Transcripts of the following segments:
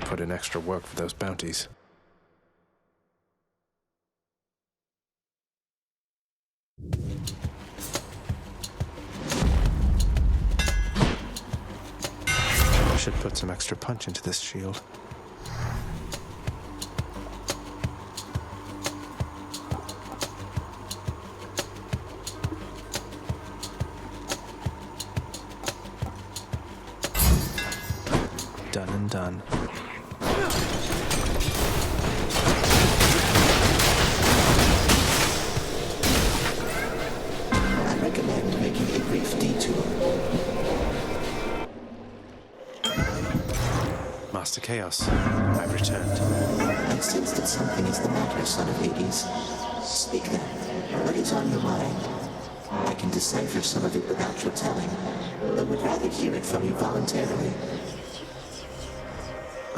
to put in extra work for those bounties. I should put some extra punch into this shield. Done and done. I recommend making a brief detour. Master Chaos, I've returned. I sense that something is the matter, son of Hades. Speak then. What is on your mind? I can decipher some of it without your telling, but would rather hear it from you voluntarily.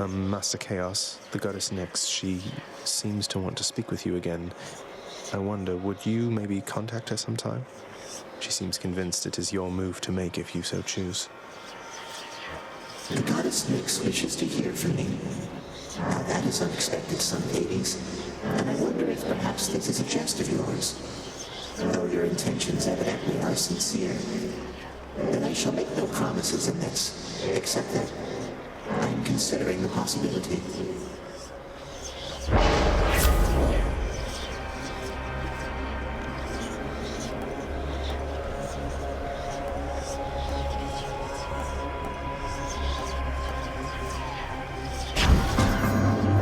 Master Chaos, the goddess Nyx, she seems to want to speak with you again. I wonder, would you maybe contact her sometime? She seems convinced it is your move to make if you so choose. The goddess Nyx wishes to hear from me. Now that is unexpected, son of Hades, and I wonder if perhaps this is a jest of yours. Though your intentions evidently are sincere, then I shall make no promises in this, except that I am considering the possibility.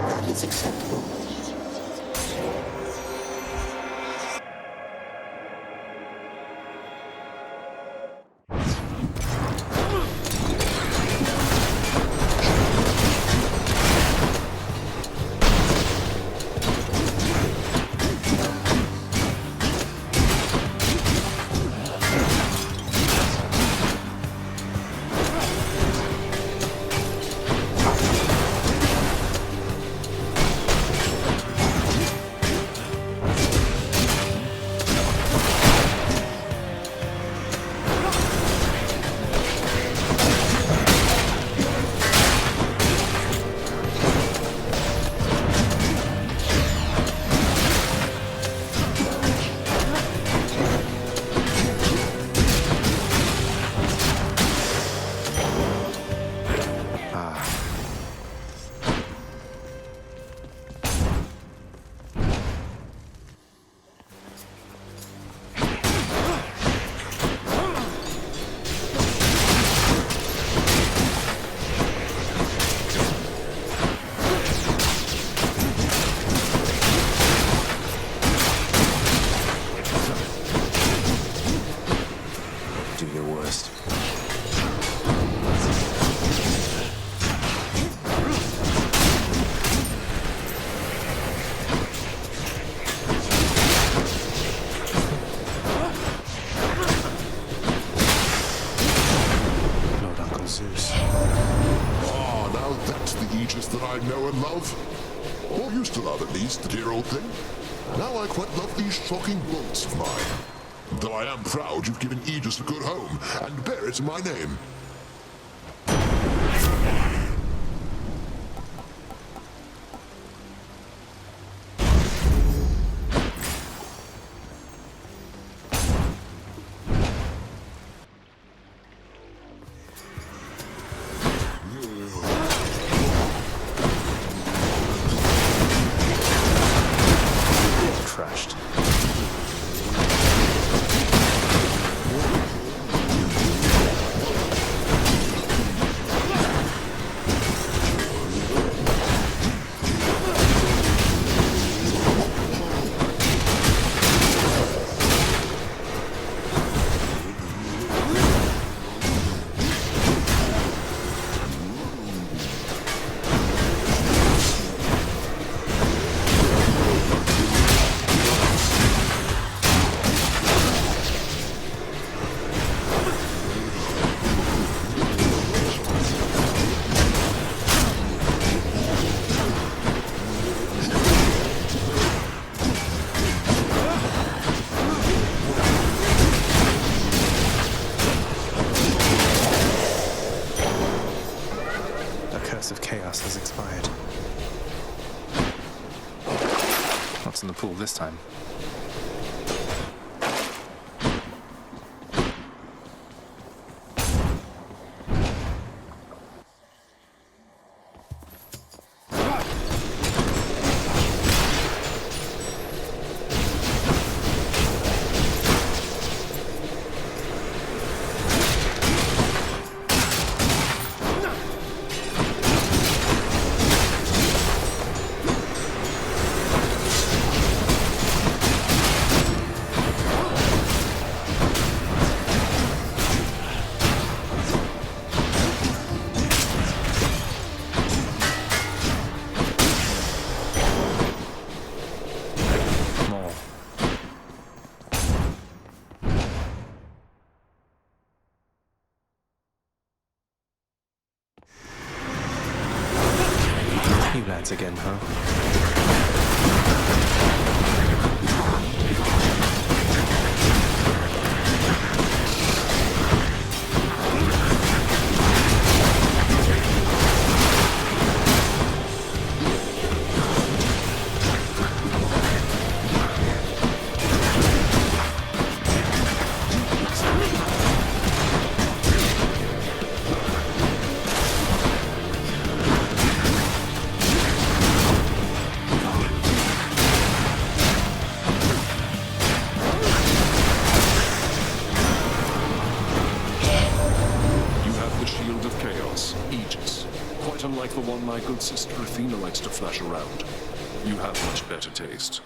That is acceptable. Do your worst. Lord Uncle Zeus. Ah, now that's the Aegis that I know and love. Or used to love, at least, the dear old thing. Now I quite love these shocking bolts of mine. Though I am proud you've given Aegis a good home, and bear it in my name. Trashed. fool this time. You lads again, huh? Unlike the one my good sister Athena likes to flash around. You have much better taste.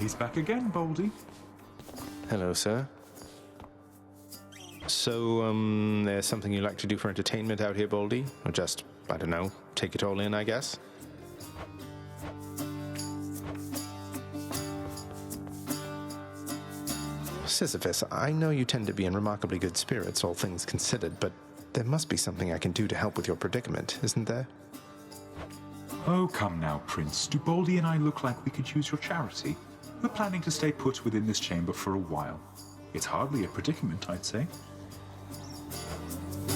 He's back again, Baldy. Hello, sir. So, there's something you like to do for entertainment out here, Baldy? Or just, I don't know, take it all in, I guess? Sisyphus, I know you tend to be in remarkably good spirits, all things considered, but there must be something I can do to help with your predicament, isn't there? Oh, come now, Prince. Do Baldy and I look like we could use your charity? We're planning to stay put within this chamber for a while. It's hardly a predicament, I'd say.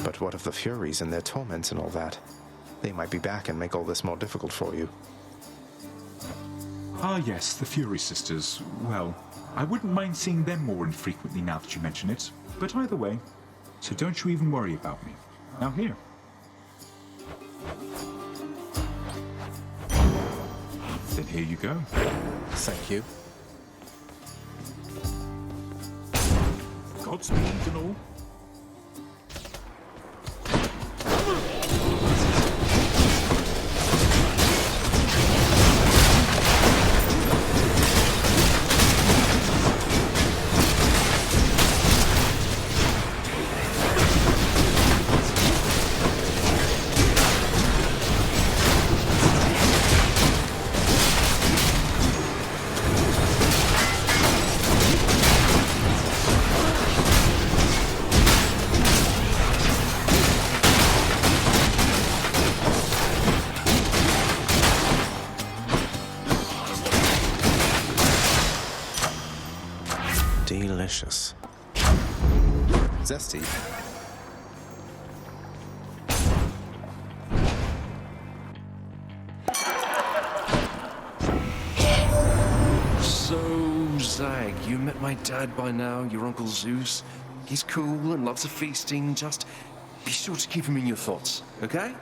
But what of the Furies and their torments and all that? They might be back and make all this more difficult for you. Ah, yes, the Fury Sisters. Well, I wouldn't mind seeing them more infrequently now that you mention it, but either way, so don't you even worry about me. Now here. Then here you go. Thank you. Godspeed and all. Delicious. Zesty. So, Zag, you met my dad by now, your Uncle Zeus. He's cool and loves of feasting. Just be sure to keep him in your thoughts, okay?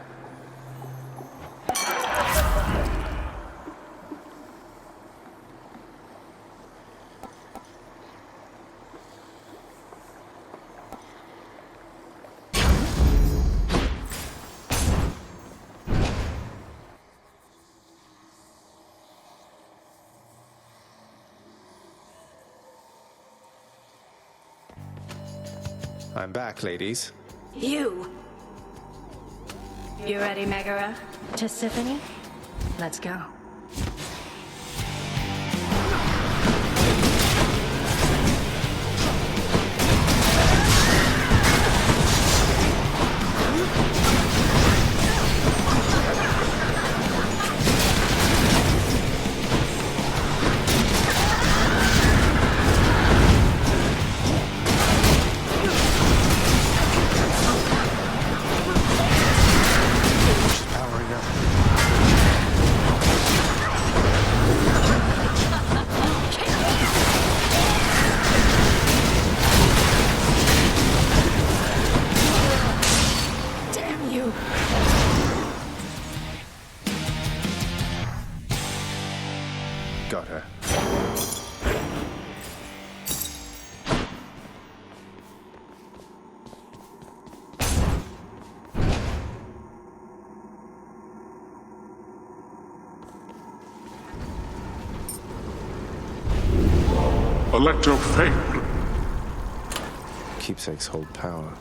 I'm back, ladies. You ready, Megara? Tisiphone? Let's go. Powering up. Damn you! Got her. Electro failed. Keepsakes hold power.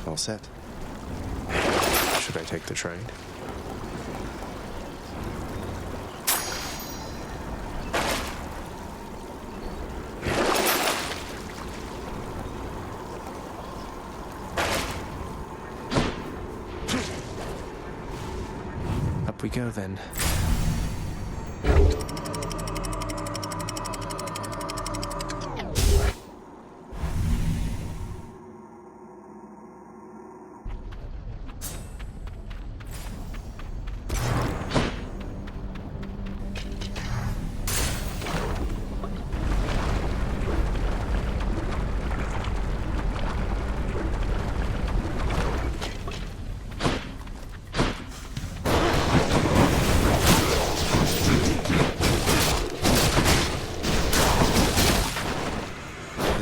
All set. Should I take the train? Up we go then.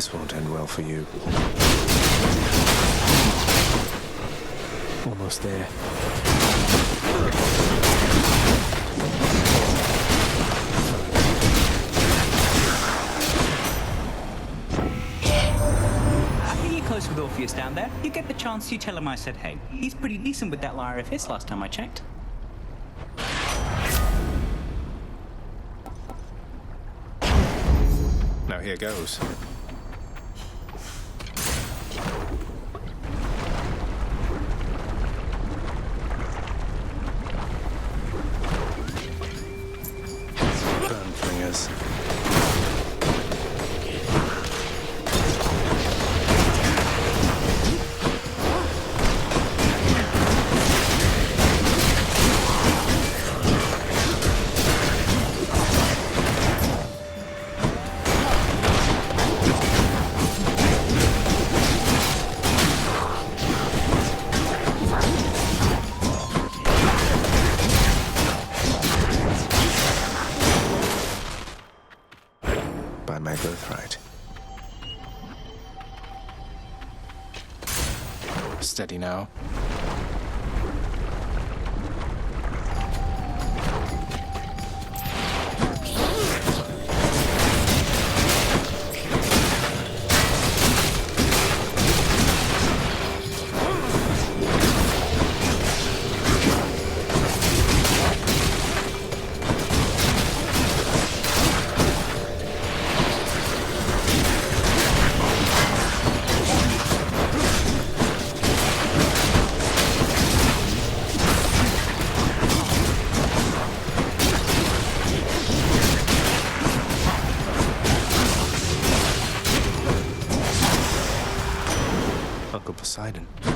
This won't end well for you. Almost there. You're close with Orpheus down there. You get the chance, you tell him I said hey. He's pretty decent with that lyre of his last time I checked. Now here goes. Burn flingers. By my birthright. Steady now. Uncle Poseidon. My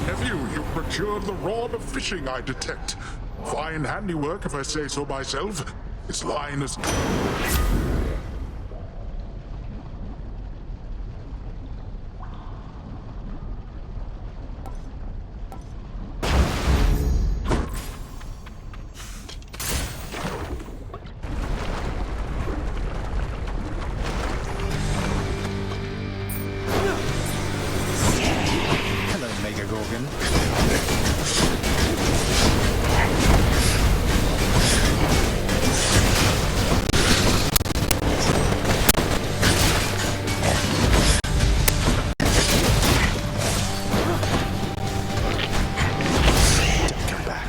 nephew, you procured the rod of fishing, I detect. Fine handiwork, if I say so myself. This line is... Hello, Mega Gorgon. Come back.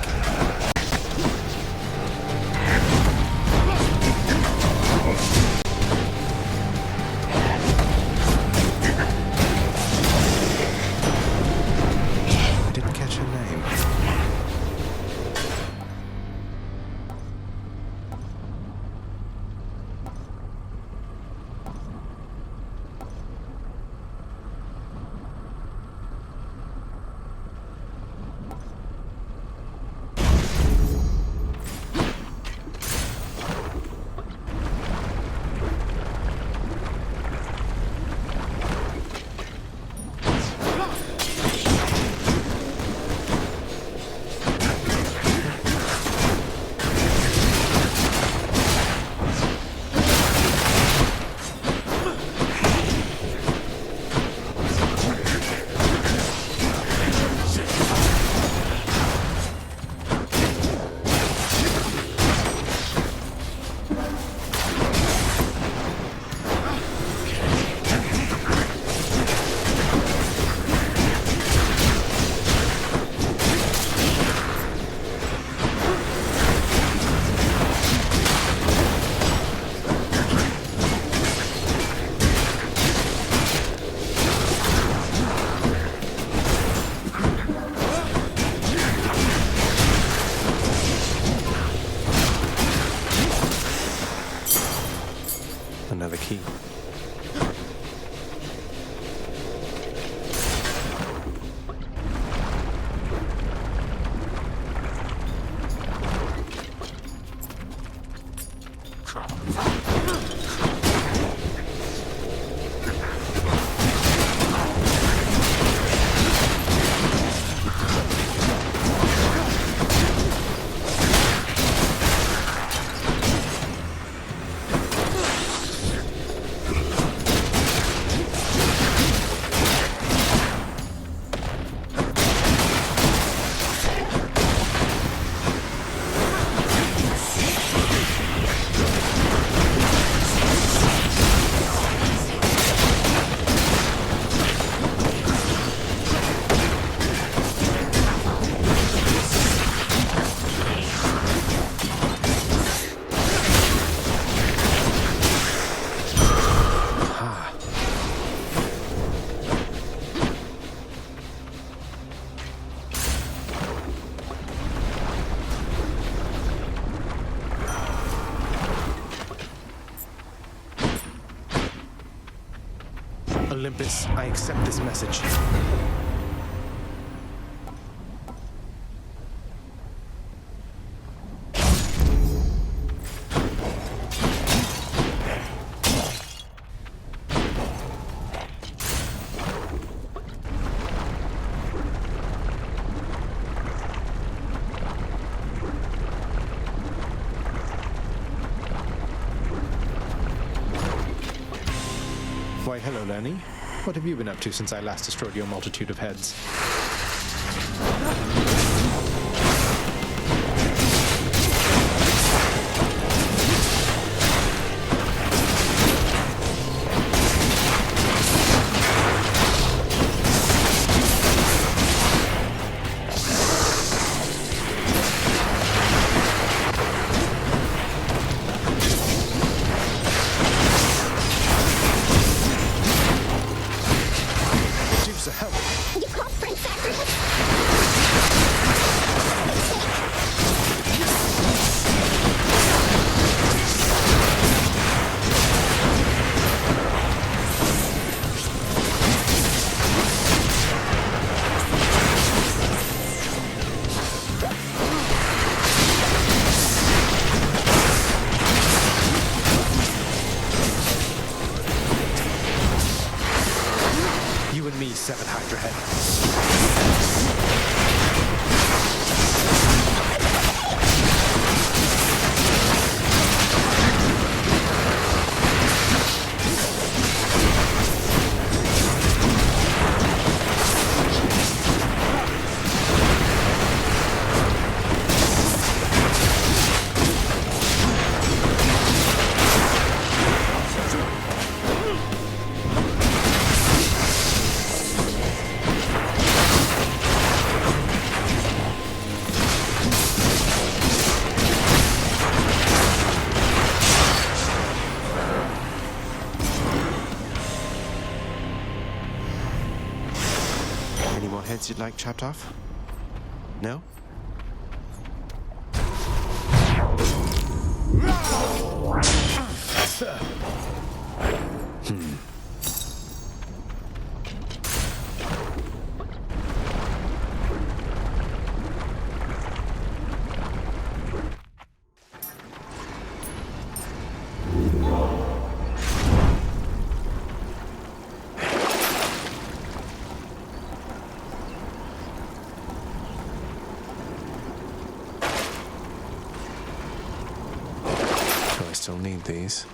I didn't catch her name. Another key. Olympus, I accept this message. Why, hello, Lenny. What have you been up to since I last destroyed your multitude of heads? You and me, Seven Hydra Head. Any more heads you'd like chopped off? No? Do I still need these?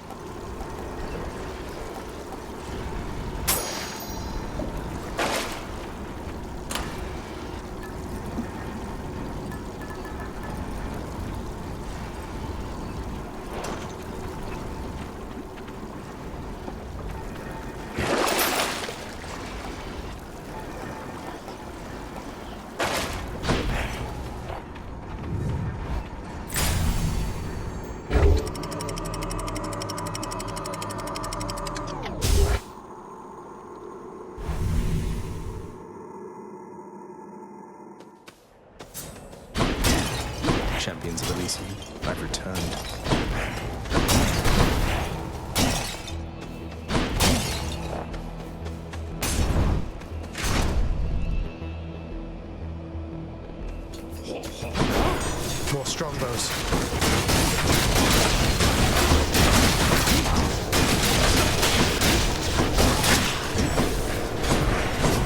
Champions of Elysium, I've returned. More strongbows.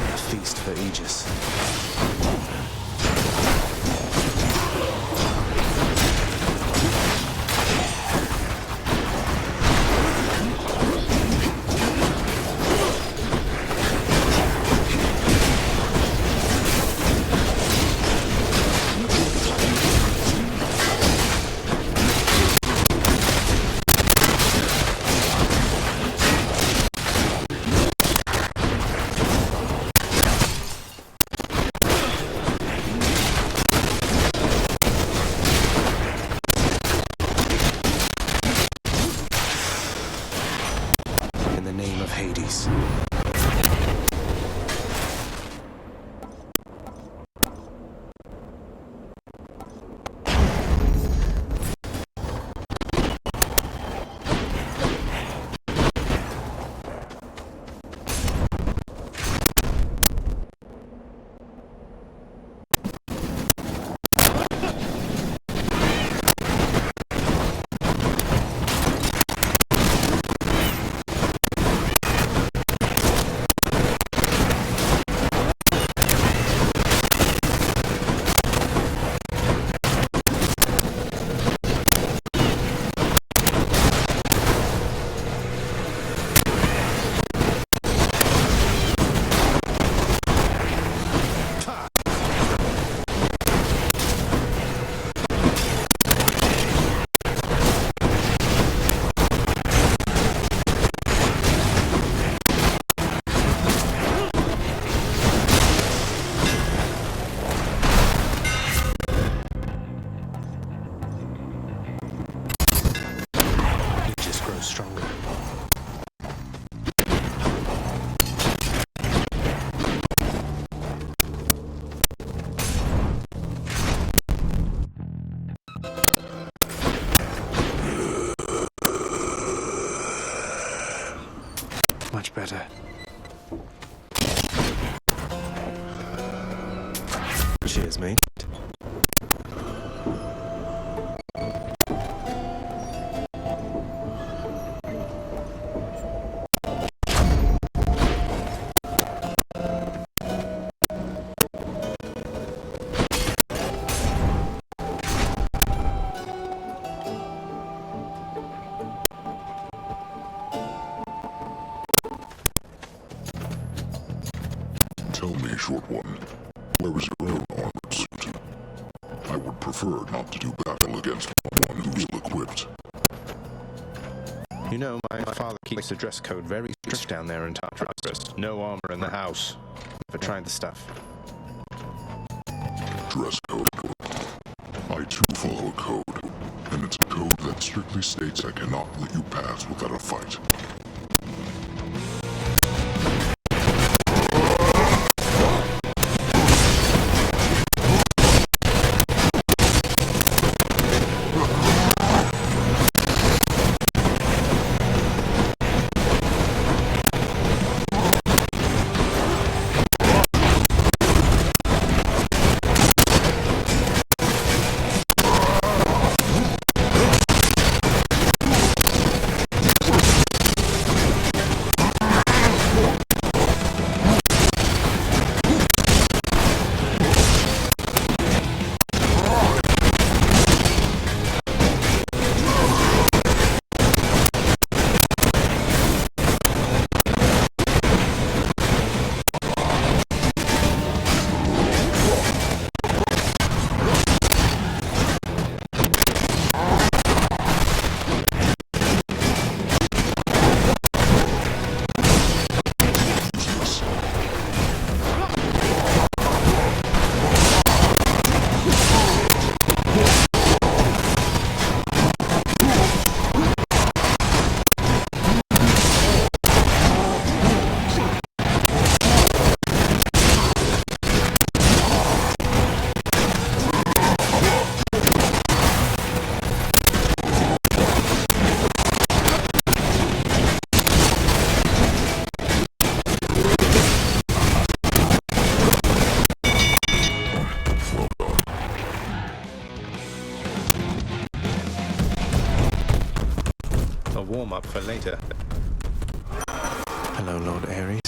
A feast for Aegis. In the name of Hades. Much better. Cheers, mate. Tell me, short one, where is your own armored suit? I would prefer not to do battle against one who's ill-equipped. You know, my father keeps the dress code very strict down there in Tartarus. No armor in the house. Never tried the stuff. Dress code. I too follow a code, and it's a code that strictly states I cannot let you pass without a fight. Warm-up for later. Hello, Lord Ares.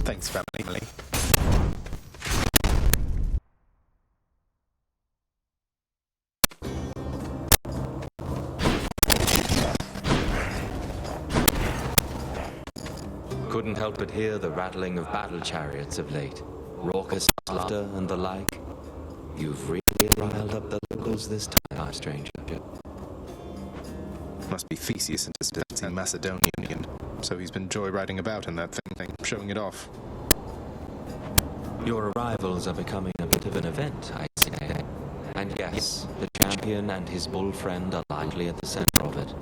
Thanks, family. Couldn't help but hear the rattling of battle chariots of late, raucous laughter and the like. You've really riled up the locals this time, stranger. Must be Theseus and his dancing Macedonian, so he's been joyriding about in that thing, showing it off. Your arrivals are becoming a bit of an event, I say. And yes, the champion and his bull friend are likely at the center of it.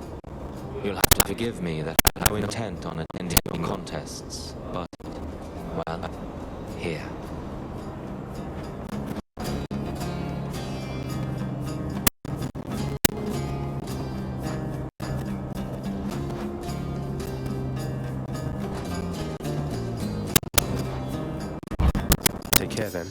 You'll have to forgive me that I have no intent on attending contests, but, well, here. Take care then.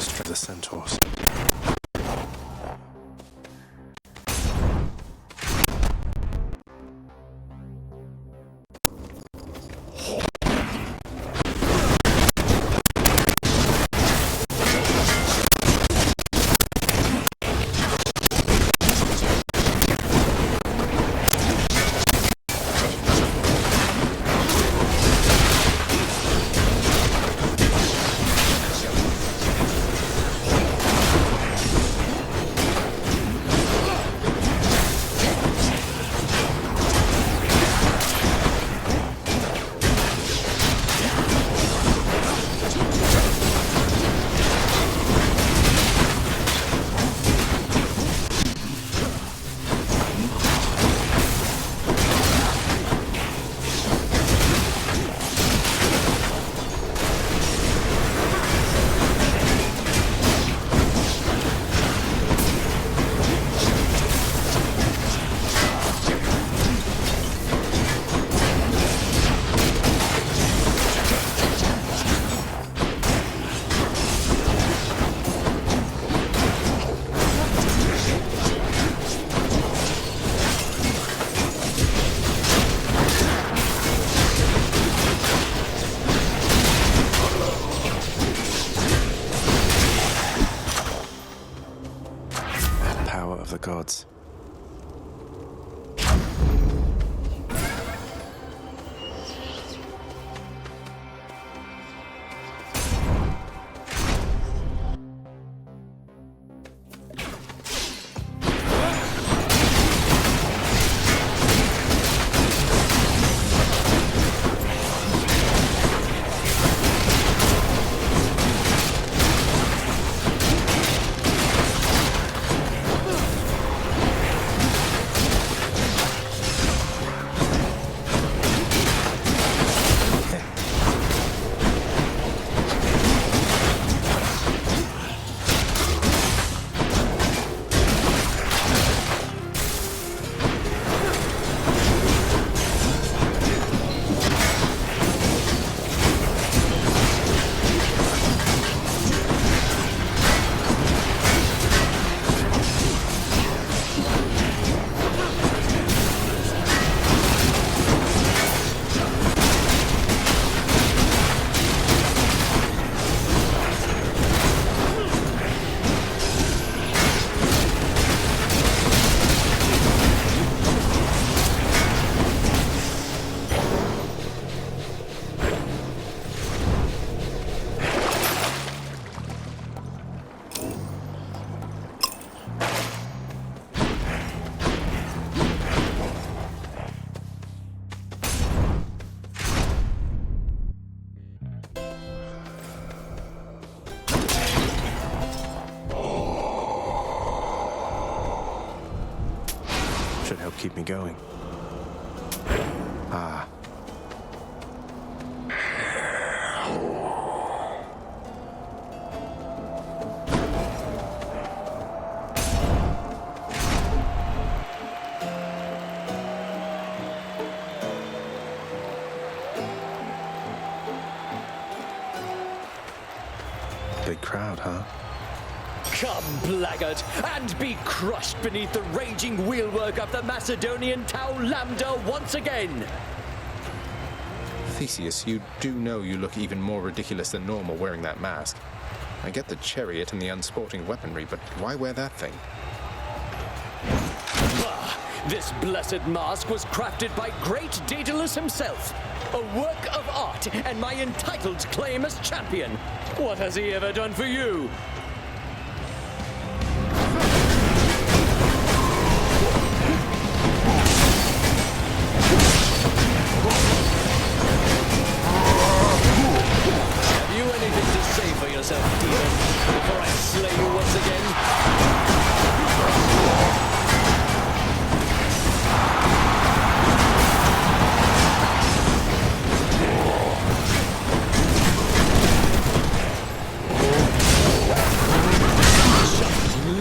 strength of the centaurs. The gods. Should help keep me going. Ah. Big crowd, huh? Come, blackguard, and be crushed beneath the raging wheelwork of the Macedonian Tau Lambda once again! Theseus, you do know you look even more ridiculous than normal wearing that mask. I get the chariot and the unsporting weaponry, but why wear that thing? Bah! This blessed mask was crafted by great Daedalus himself. A work of art and my entitled claim as champion. What has he ever done for you? Have you anything to say for yourself, demon, before I slay you once again?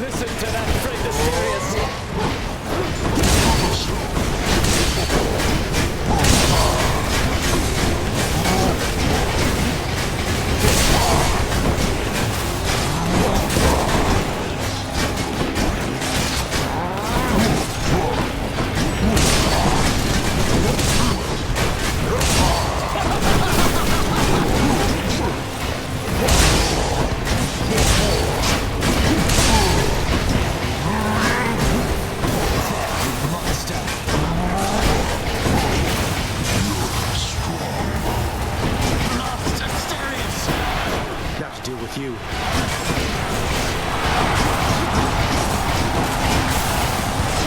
Listen to that, friend Asterius!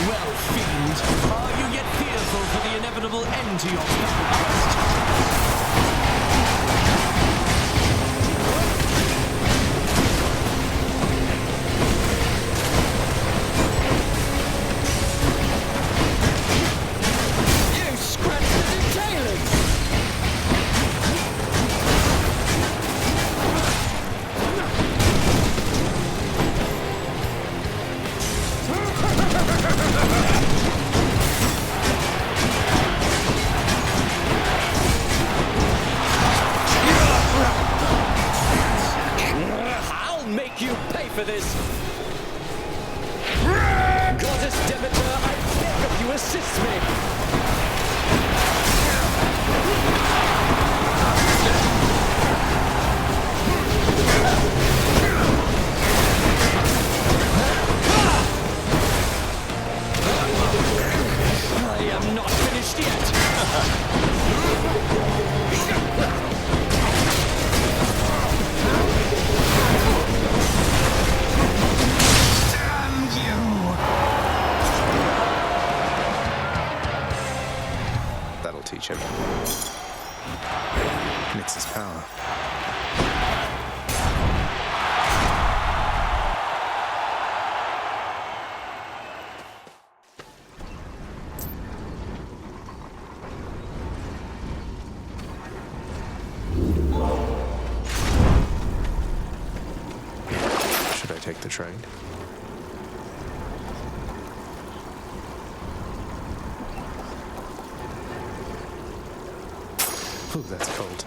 Well, fiend, are you yet fearful for the inevitable end to your battle quest? You scratched the detailers! I'll make you pay for this! Goddess Demeter, I beg of you, assist me! I am not finished yet! That'll teach him. Nix's power. Should I take the train? Ooh, that's cold.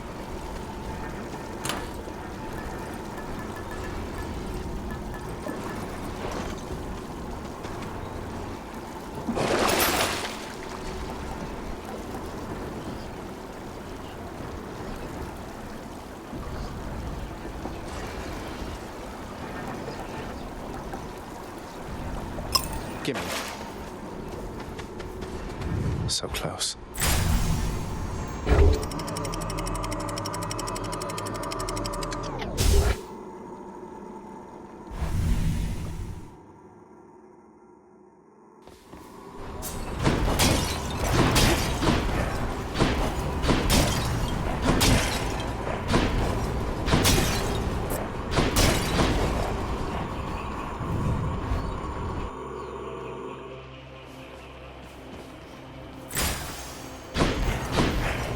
Gimme. So close.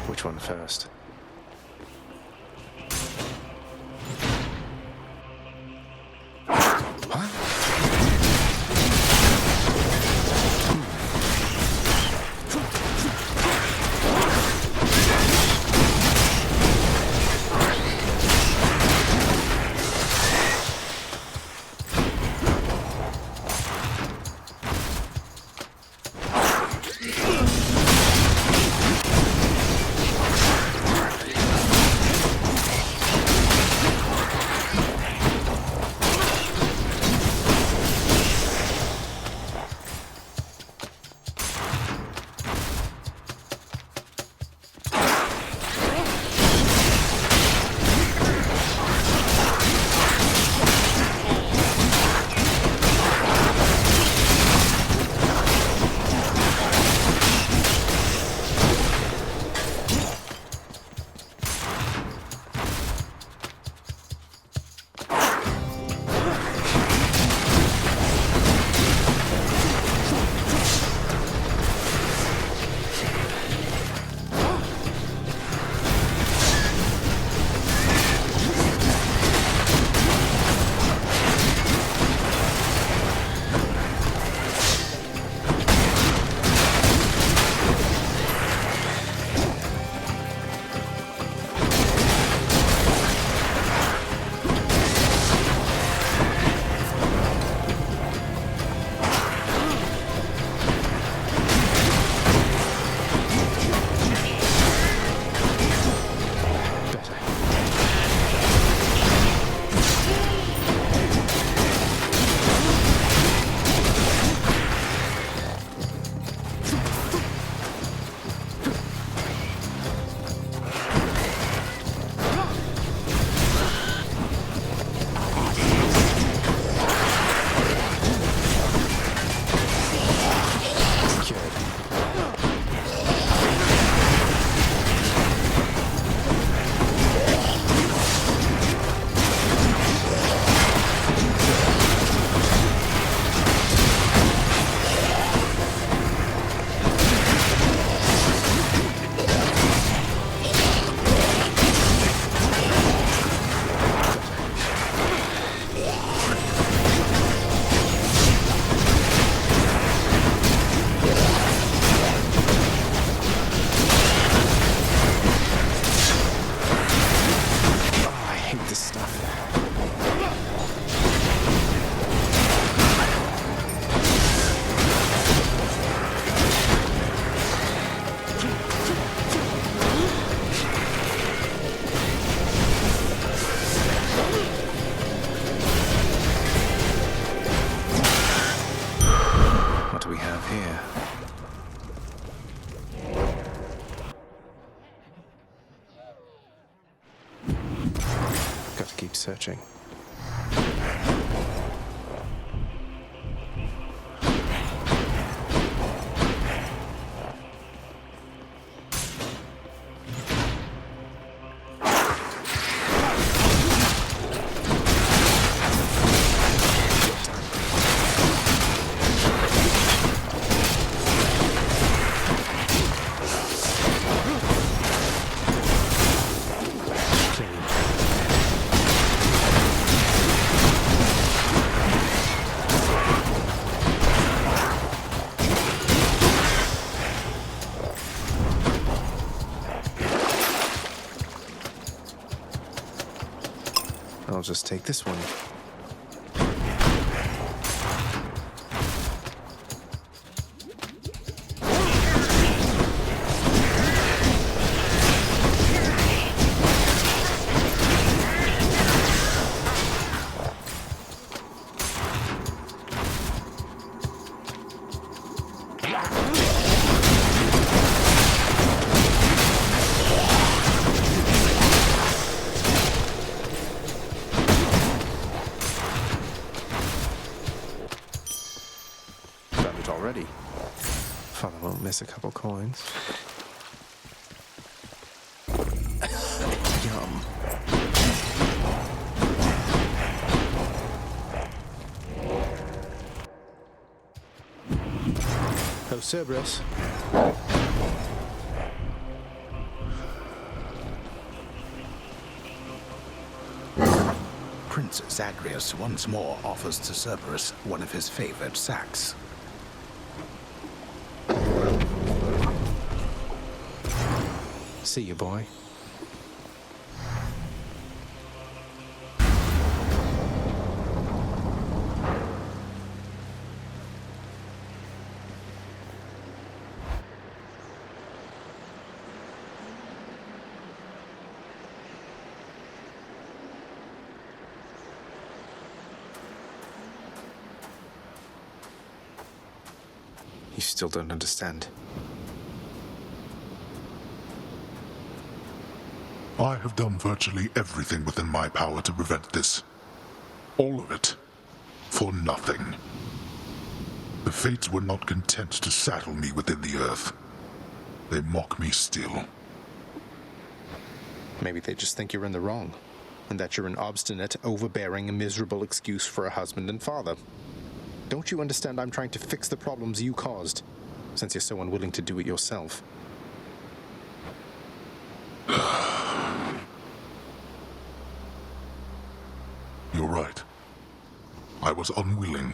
Which one first? watching. I'll just take this one. Already. Father won't miss a couple coins. Yum. Oh, Cerberus. Prince Zagreus once more offers to Cerberus one of his favorite sacks. See you, boy. You still don't understand. I have done virtually everything within my power to prevent this. All of it. For nothing. The Fates were not content to saddle me within the earth. They mock me still. Maybe they just think you're in the wrong, and that you're an obstinate, overbearing, and miserable excuse for a husband and father. Don't you understand I'm trying to fix the problems you caused, since you're so unwilling to do it yourself? You're right. I was unwilling.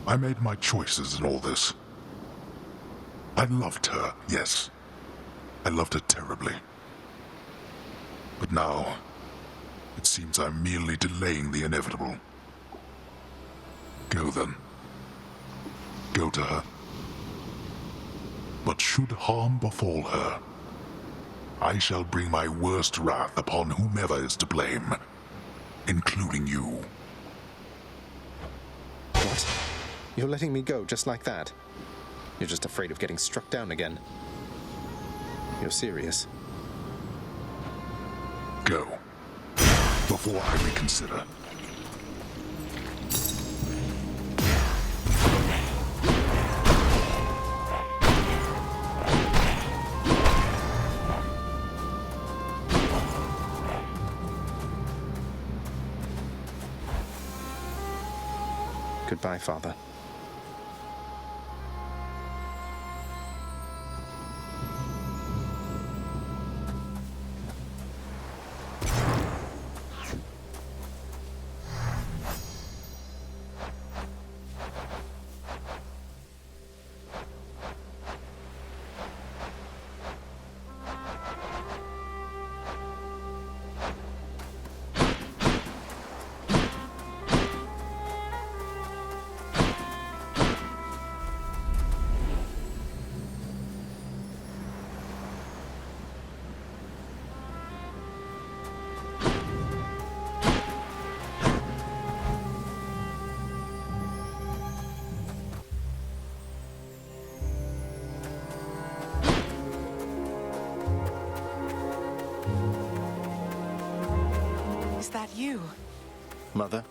I made my choices in all this. I loved her, yes. I loved her terribly. But now, it seems I'm merely delaying the inevitable. Go then. Go to her. But should harm befall her, I shall bring my worst wrath upon whomever is to blame, including you. What? You're letting me go just like that? You're just afraid of getting struck down again. You're serious. Go. Before I reconsider. Goodbye, Father. Is that you? Mother?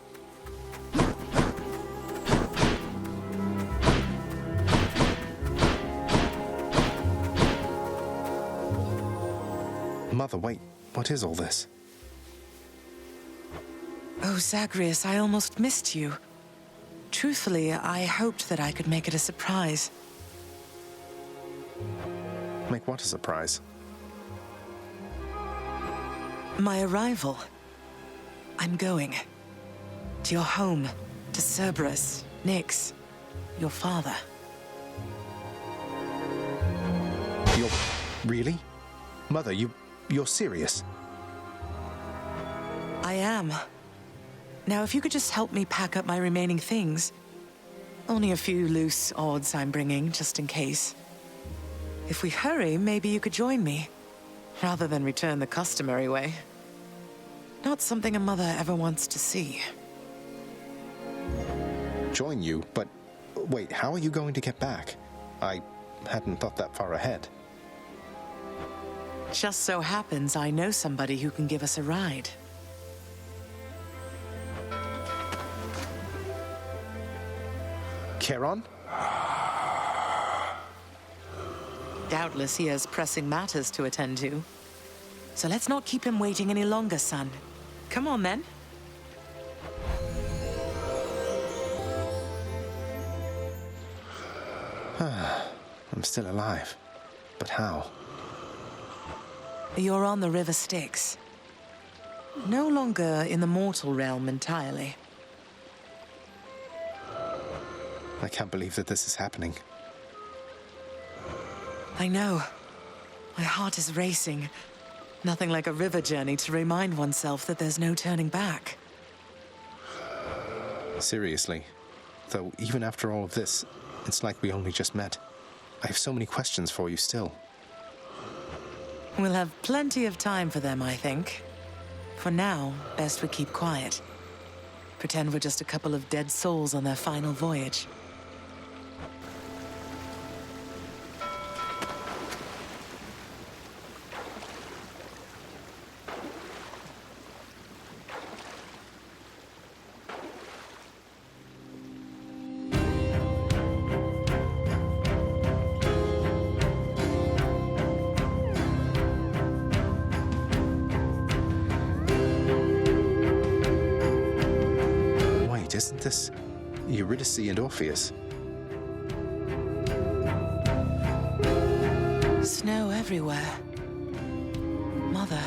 Mother, wait. What is all this? Oh, Zagreus, I almost missed you. Truthfully, I hoped that I could make it a surprise. Make what a surprise? My arrival. I'm going. To your home. To Cerberus. Nyx. Your father. You're... really? Mother, you're serious? I am. Now, if you could just help me pack up my remaining things. Only a few loose odds I'm bringing, just in case. If we hurry, maybe you could join me. Rather than return the customary way. Not something a mother ever wants to see. Join you? But... wait, how are you going to get back? I hadn't thought that far ahead. Just so happens I know somebody who can give us a ride. Charon? Doubtless he has pressing matters to attend to. So let's not keep him waiting any longer, son. Come on, then. I'm still alive. But how? You're on the River Styx. No longer in the mortal realm entirely. I can't believe that this is happening. I know. My heart is racing. Nothing like a river journey to remind oneself that there's no turning back. Seriously. Though, even after all of this, it's like we only just met. I have so many questions for you still. We'll have plenty of time for them, I think. For now, best we keep quiet. Pretend we're just a couple of dead souls on their final voyage. Isn't this Eurydice and Orpheus? Snow everywhere. Mother.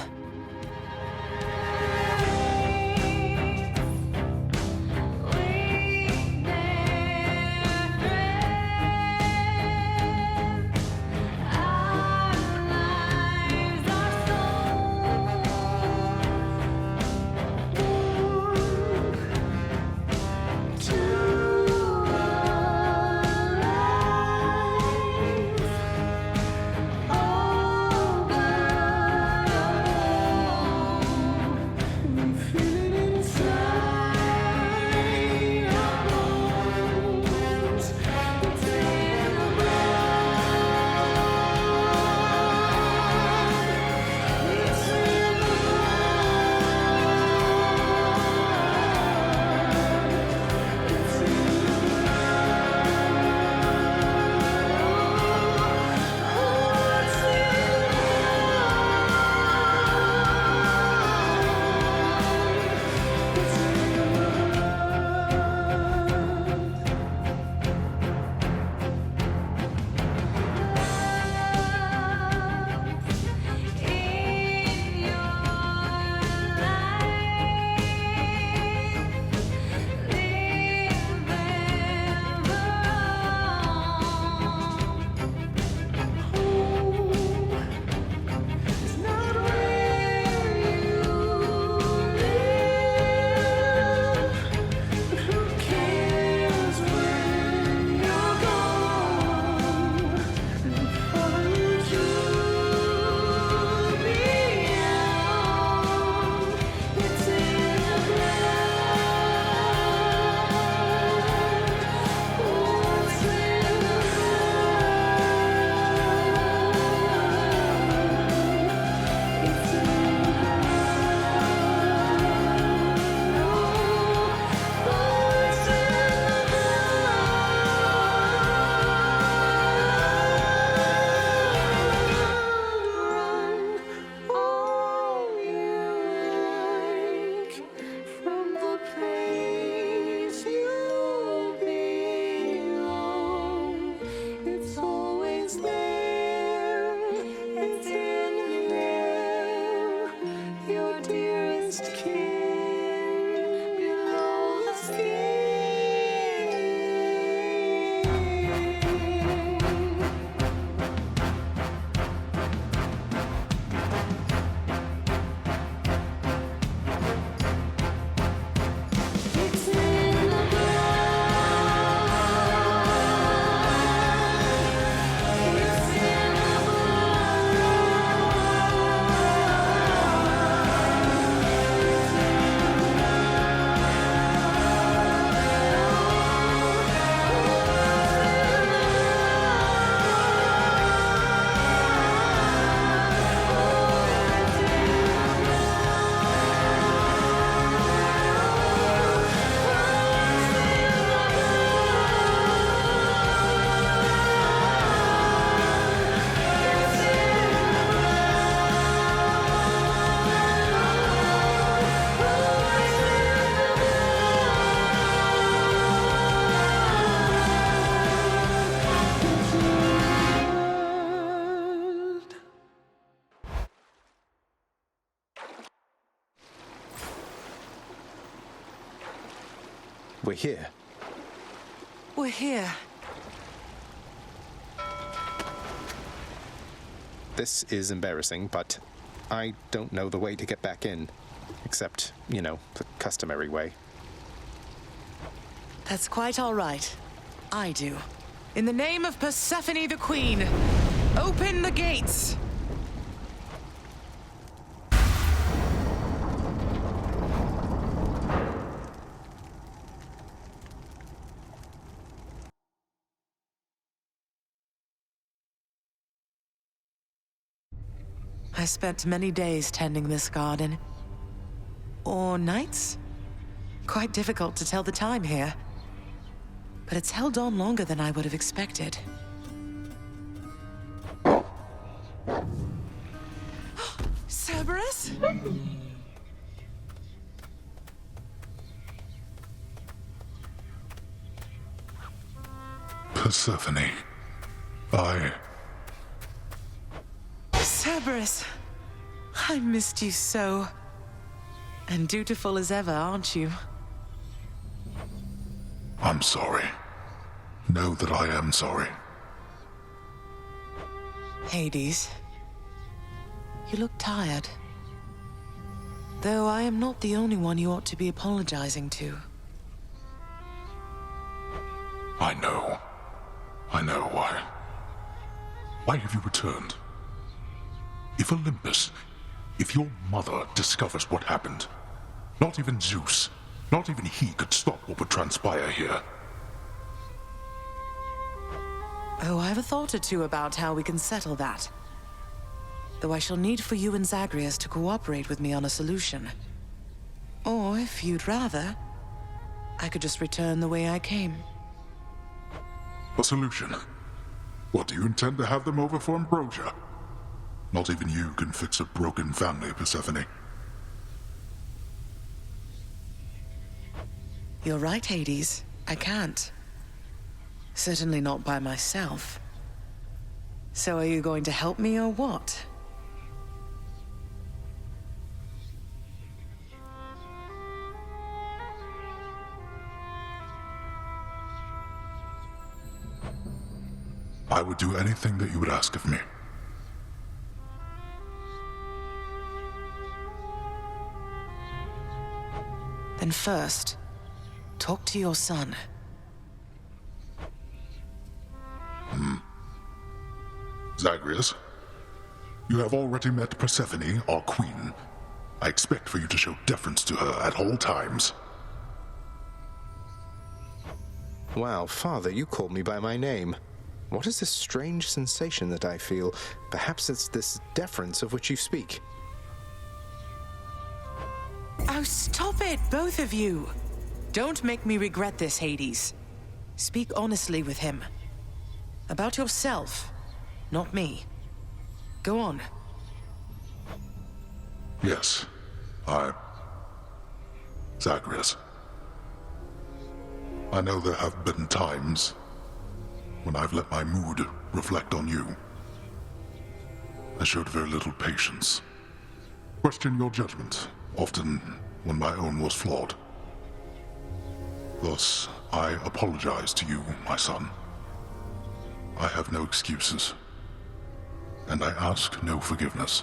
We're here. We're here. This is embarrassing, but I don't know the way to get back in. Except, the customary way. That's quite all right. I do. In the name of Persephone the Queen, open the gates! I spent many days tending this garden. Or nights? Quite difficult to tell the time here. But it's held on longer than I would have expected. Cerberus? Persephone. Cerberus, I missed you so. And dutiful as ever, aren't you? I'm sorry. Know that I am sorry. Hades, you look tired. Though I am not the only one you ought to be apologizing to. I know. Why. Why have you returned? If Olympus, if your mother discovers what happened, not even Zeus, not even he could stop what would transpire here. Oh, I've a thought or two about how we can settle that. Though I shall need for you and Zagreus to cooperate with me on a solution. Or, if you'd rather, I could just return the way I came. A solution? What, do you intend to have them over for ambrosia? Not even you can fix a broken family, Persephone. You're right, Hades. I can't. Certainly not by myself. So are you going to help me or what? I would do anything that you would ask of me. Then first, talk to your son. Zagreus, you have already met Persephone, our queen. I expect for you to show deference to her at all times. Wow, Father, you called me by my name. What is this strange sensation that I feel? Perhaps it's this deference of which you speak. Oh, stop it, both of you! Don't make me regret this, Hades. Speak honestly with him. About yourself, not me. Go on. Yes, Zagreus. I know there have been times when I've let my mood reflect on you. I showed very little patience. Questioned your judgment, often when my own was flawed. Thus, I apologize to you, my son. I have no excuses, and I ask no forgiveness.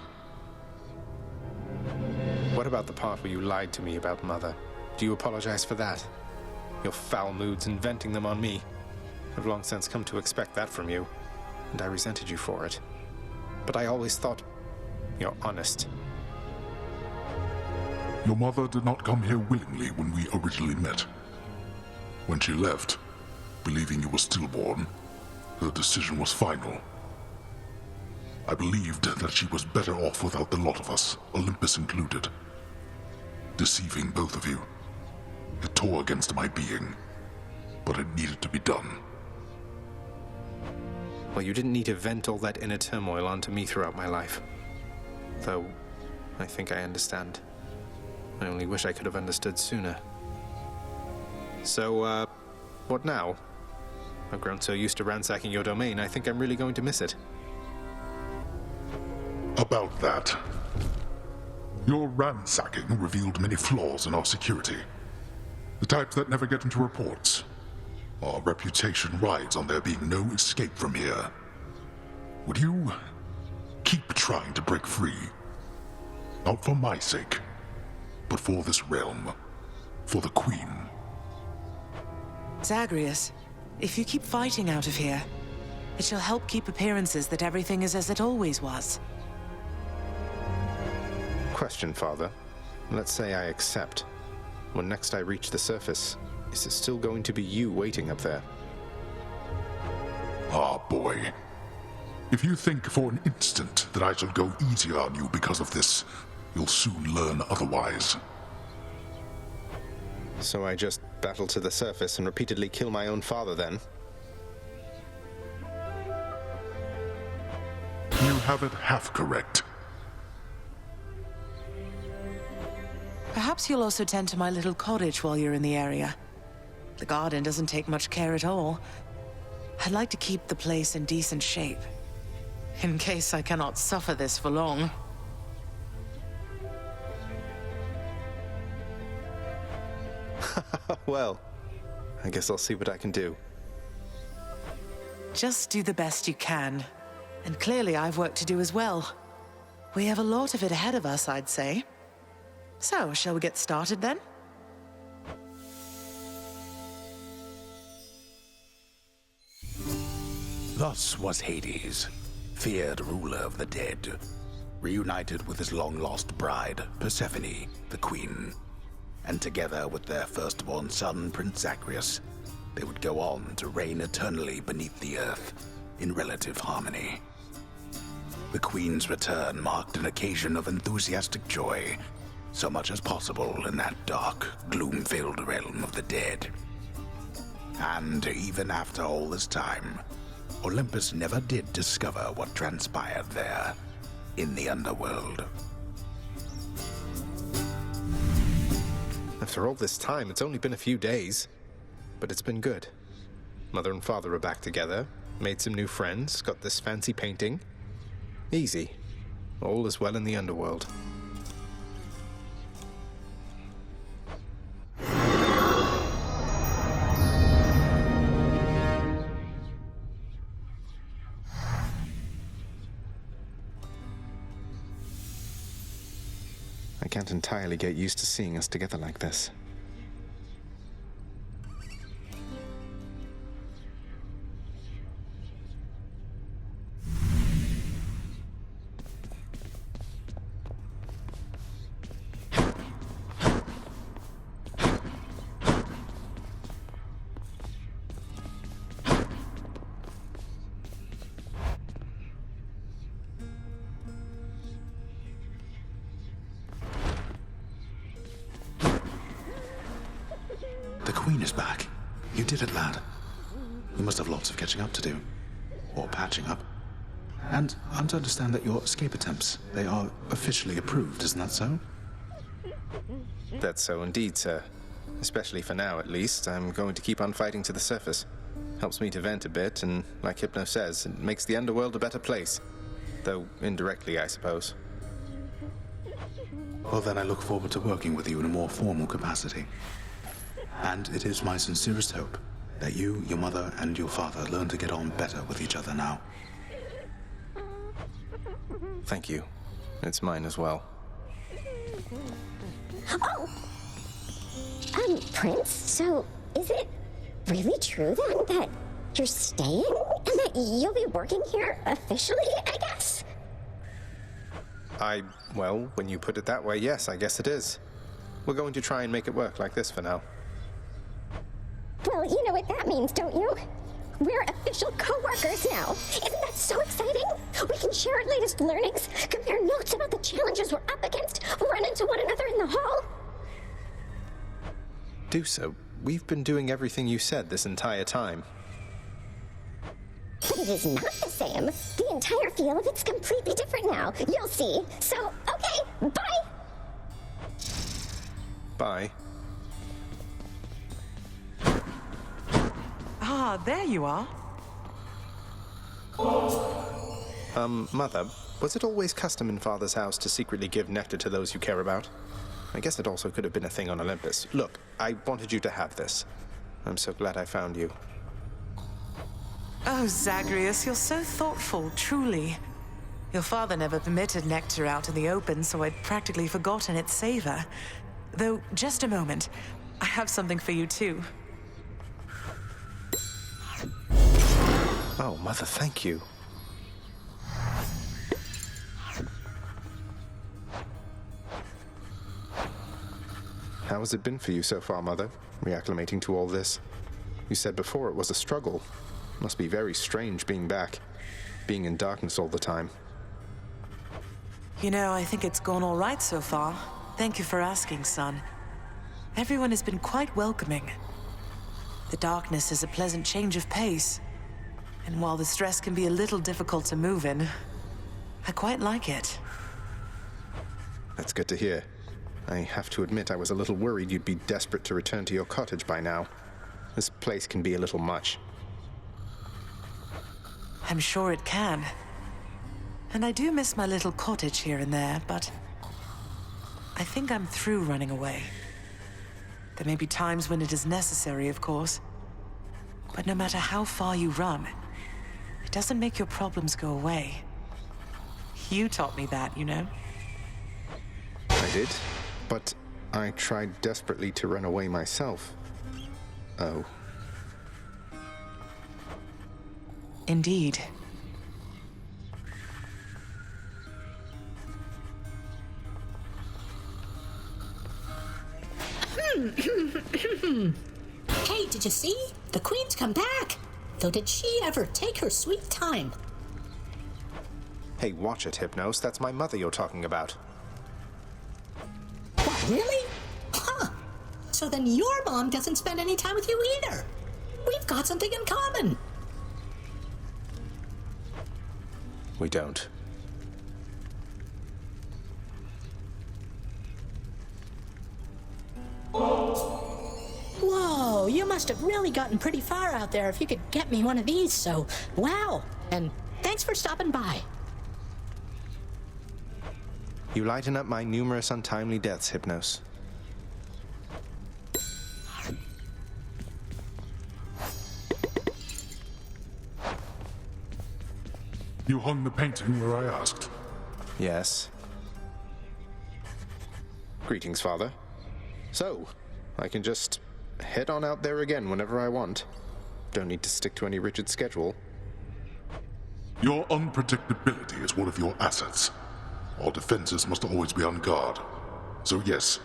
What about the part where you lied to me about Mother? Do you apologize for that? Your foul moods and venting them on me. I've long since come to expect that from you, and I resented you for it. But I always thought you're honest. Your mother did not come here willingly when we originally met. When she left, believing you were stillborn, her decision was final. I believed that she was better off without the lot of us, Olympus included. Deceiving both of you. It tore against my being, but it needed to be done. Well, you didn't need to vent all that inner turmoil onto me throughout my life. Though, I think I understand. I only wish I could have understood sooner. So, what now? I've grown so used to ransacking your domain, I think I'm really going to miss it. About that. Your ransacking revealed many flaws in our security. The types that never get into reports. Our reputation rides on there being no escape from here. Would you keep trying to break free? Not for my sake, but for this realm. For the Queen. Zagreus, if you keep fighting out of here, it shall help keep appearances that everything is as it always was. Question, Father. Let's say I accept. When next I reach the surface, is it still going to be you waiting up there? Ah, boy. If you think for an instant that I shall go easier on you because of this, you'll soon learn otherwise. So I just battle to the surface and repeatedly kill my own father, then? You have it half correct. Perhaps you'll also tend to my little cottage while you're in the area. The garden doesn't take much care at all. I'd like to keep the place in decent shape, in case I cannot suffer this for long. Well, I guess I'll see what I can do. Just do the best you can. And clearly I've work to do as well. We have a lot of it ahead of us, I'd say. So, shall we get started then? Thus was Hades, feared ruler of the dead, reunited with his long-lost bride, Persephone, the Queen. And together with their firstborn son, Prince Zagreus, they would go on to reign eternally beneath the earth, in relative harmony. The Queen's return marked an occasion of enthusiastic joy, so much as possible in that dark, gloom-filled realm of the dead. And even after all this time, Olympus never did discover what transpired there, in the underworld. After all this time, it's only been a few days. But it's been good. Mother and father are back together, made some new friends, got this fancy painting. Easy. All is well in the underworld. I can't entirely get used to seeing us together like this. The Queen is back. You did it, lad. You must have lots of catching up to do. Or patching up. And I'm to understand that your escape attempts, they are officially approved, isn't that so? That's so indeed, sir. Especially for now, at least. I'm going to keep on fighting to the surface. Helps me to vent a bit, and like Hypno says, it makes the underworld a better place. Though indirectly, I suppose. Well, then I look forward to working with you in a more formal capacity. And it is my sincerest hope that you, your mother, and your father learn to get on better with each other now. Thank you. It's mine as well. Oh! Prince, so is it really true then that you're staying? And that you'll be working here officially, I guess? Well, when you put it that way, yes, I guess it is. We're going to try and make it work like this for now. Well, you know what that means, don't you? We're official co-workers now. Isn't that so exciting? We can share our latest learnings, compare notes about the challenges we're up against, run into one another in the hall. Do so. We've been doing everything you said this entire time. But it is not the same. The entire feel of it's completely different now. You'll see. So, okay, bye! Bye. Ah, there you are. Mother, was it always custom in Father's house to secretly give nectar to those you care about? I guess it also could have been a thing on Olympus. Look, I wanted you to have this. I'm so glad I found you. Oh, Zagreus, you're so thoughtful, truly. Your father never permitted nectar out in the open, so I'd practically forgotten its savor. Though, just a moment. I have something for you, too. Oh, Mother, thank you. How has it been for you so far, Mother? Reacclimating to all this? You said before it was a struggle. Must be very strange being back. Being in darkness all the time. You know, I think it's gone all right so far. Thank you for asking, son. Everyone has been quite welcoming. The darkness is a pleasant change of pace. And while the stress can be a little difficult to move in, I quite like it. That's good to hear. I have to admit I was a little worried you'd be desperate to return to your cottage by now. This place can be a little much. I'm sure it can. And I do miss my little cottage here and there, but I think I'm through running away. There may be times when it is necessary, of course. But no matter how far you run, it doesn't make your problems go away. You taught me that, you know? I did, but I tried desperately to run away myself. Oh. Indeed. Hey, did you see? The Queen's come back. Though did she ever take her sweet time? Hey, watch it, Hypnos. That's my mother you're talking about. What, really? Huh. So then your mom doesn't spend any time with you either. We've got something in common. We don't. Whoa, you must have really gotten pretty far out there if you could get me one of these, so wow. And thanks for stopping by. You lighten up my numerous untimely deaths, Hypnos. You hung the painting where I asked. Yes. Greetings, Father. So, I can just head on out there again whenever I want. Don't need to stick to any rigid schedule. Your unpredictability is one of your assets. Our defenses must always be on guard. So yes,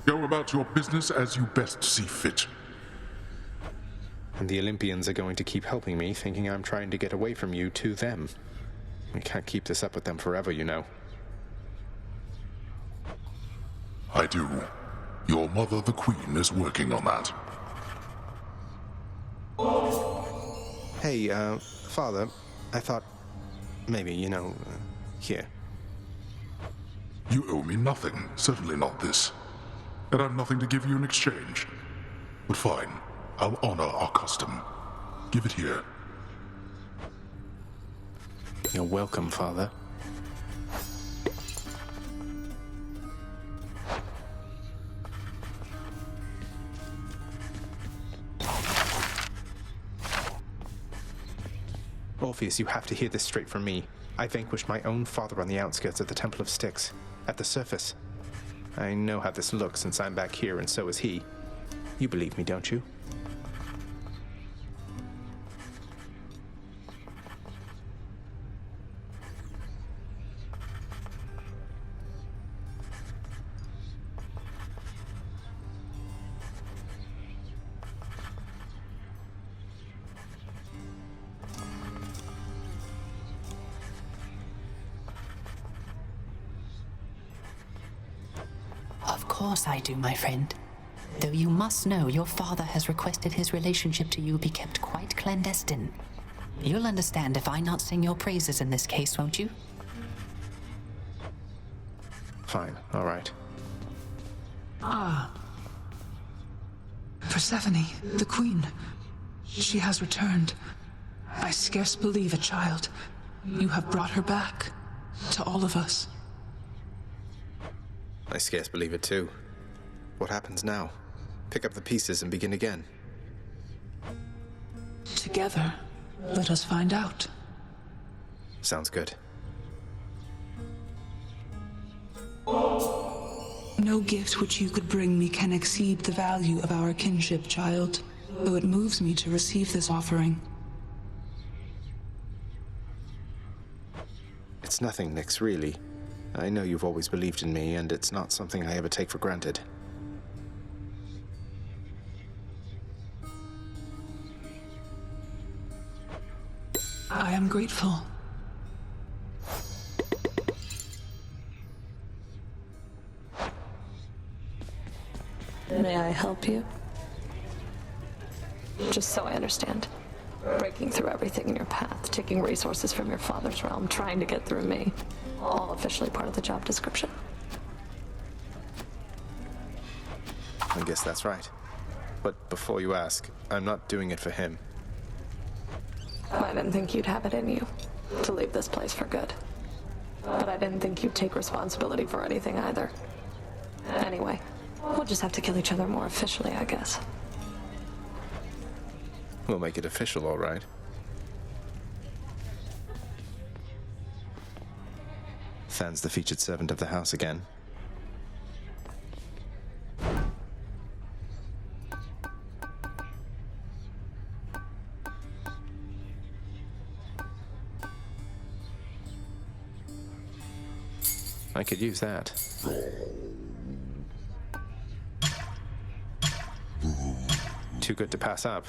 go about your business as you best see fit. And the Olympians are going to keep helping me, thinking I'm trying to get away from you to them. We can't keep this up with them forever, you know. I do. Your mother, the Queen, is working on that. Hey, Father, I thought maybe, here. You owe me nothing, certainly not this. And I've nothing to give you in exchange. But fine, I'll honor our custom. Give it here. You're welcome, Father. Orpheus, you have to hear this straight from me. I vanquished my own father on the outskirts of the Temple of Styx, at the surface. I know how this looks since I'm back here, and so is he. You believe me, don't you? Of course I do, my friend. Though you must know your father has requested his relationship to you be kept quite clandestine. You'll understand if I not sing your praises in this case, won't you? Fine, all right. Ah. Persephone, the Queen. She has returned. I scarce believe it, child. You have brought her back. To all of us. I scarce believe it too. What happens now? Pick up the pieces and begin again. Together, let us find out. Sounds good. No gift which you could bring me can exceed the value of our kinship, child, though it moves me to receive this offering. It's nothing, Nyx, really. I know you've always believed in me, and it's not something I ever take for granted. I am grateful. May I help you? Just so I understand. Breaking through everything in your path, taking resources from your father's realm, trying to get through me. All officially part of the job description. I guess that's right. But before you ask, I'm not doing it for him. I didn't think you'd have it in you to leave this place for good. But I didn't think you'd take responsibility for anything either. Anyway, we'll just have to kill each other more officially, I guess. We'll make it official, all right. Than's the featured servant of the house again. I could use that. Too good to pass up.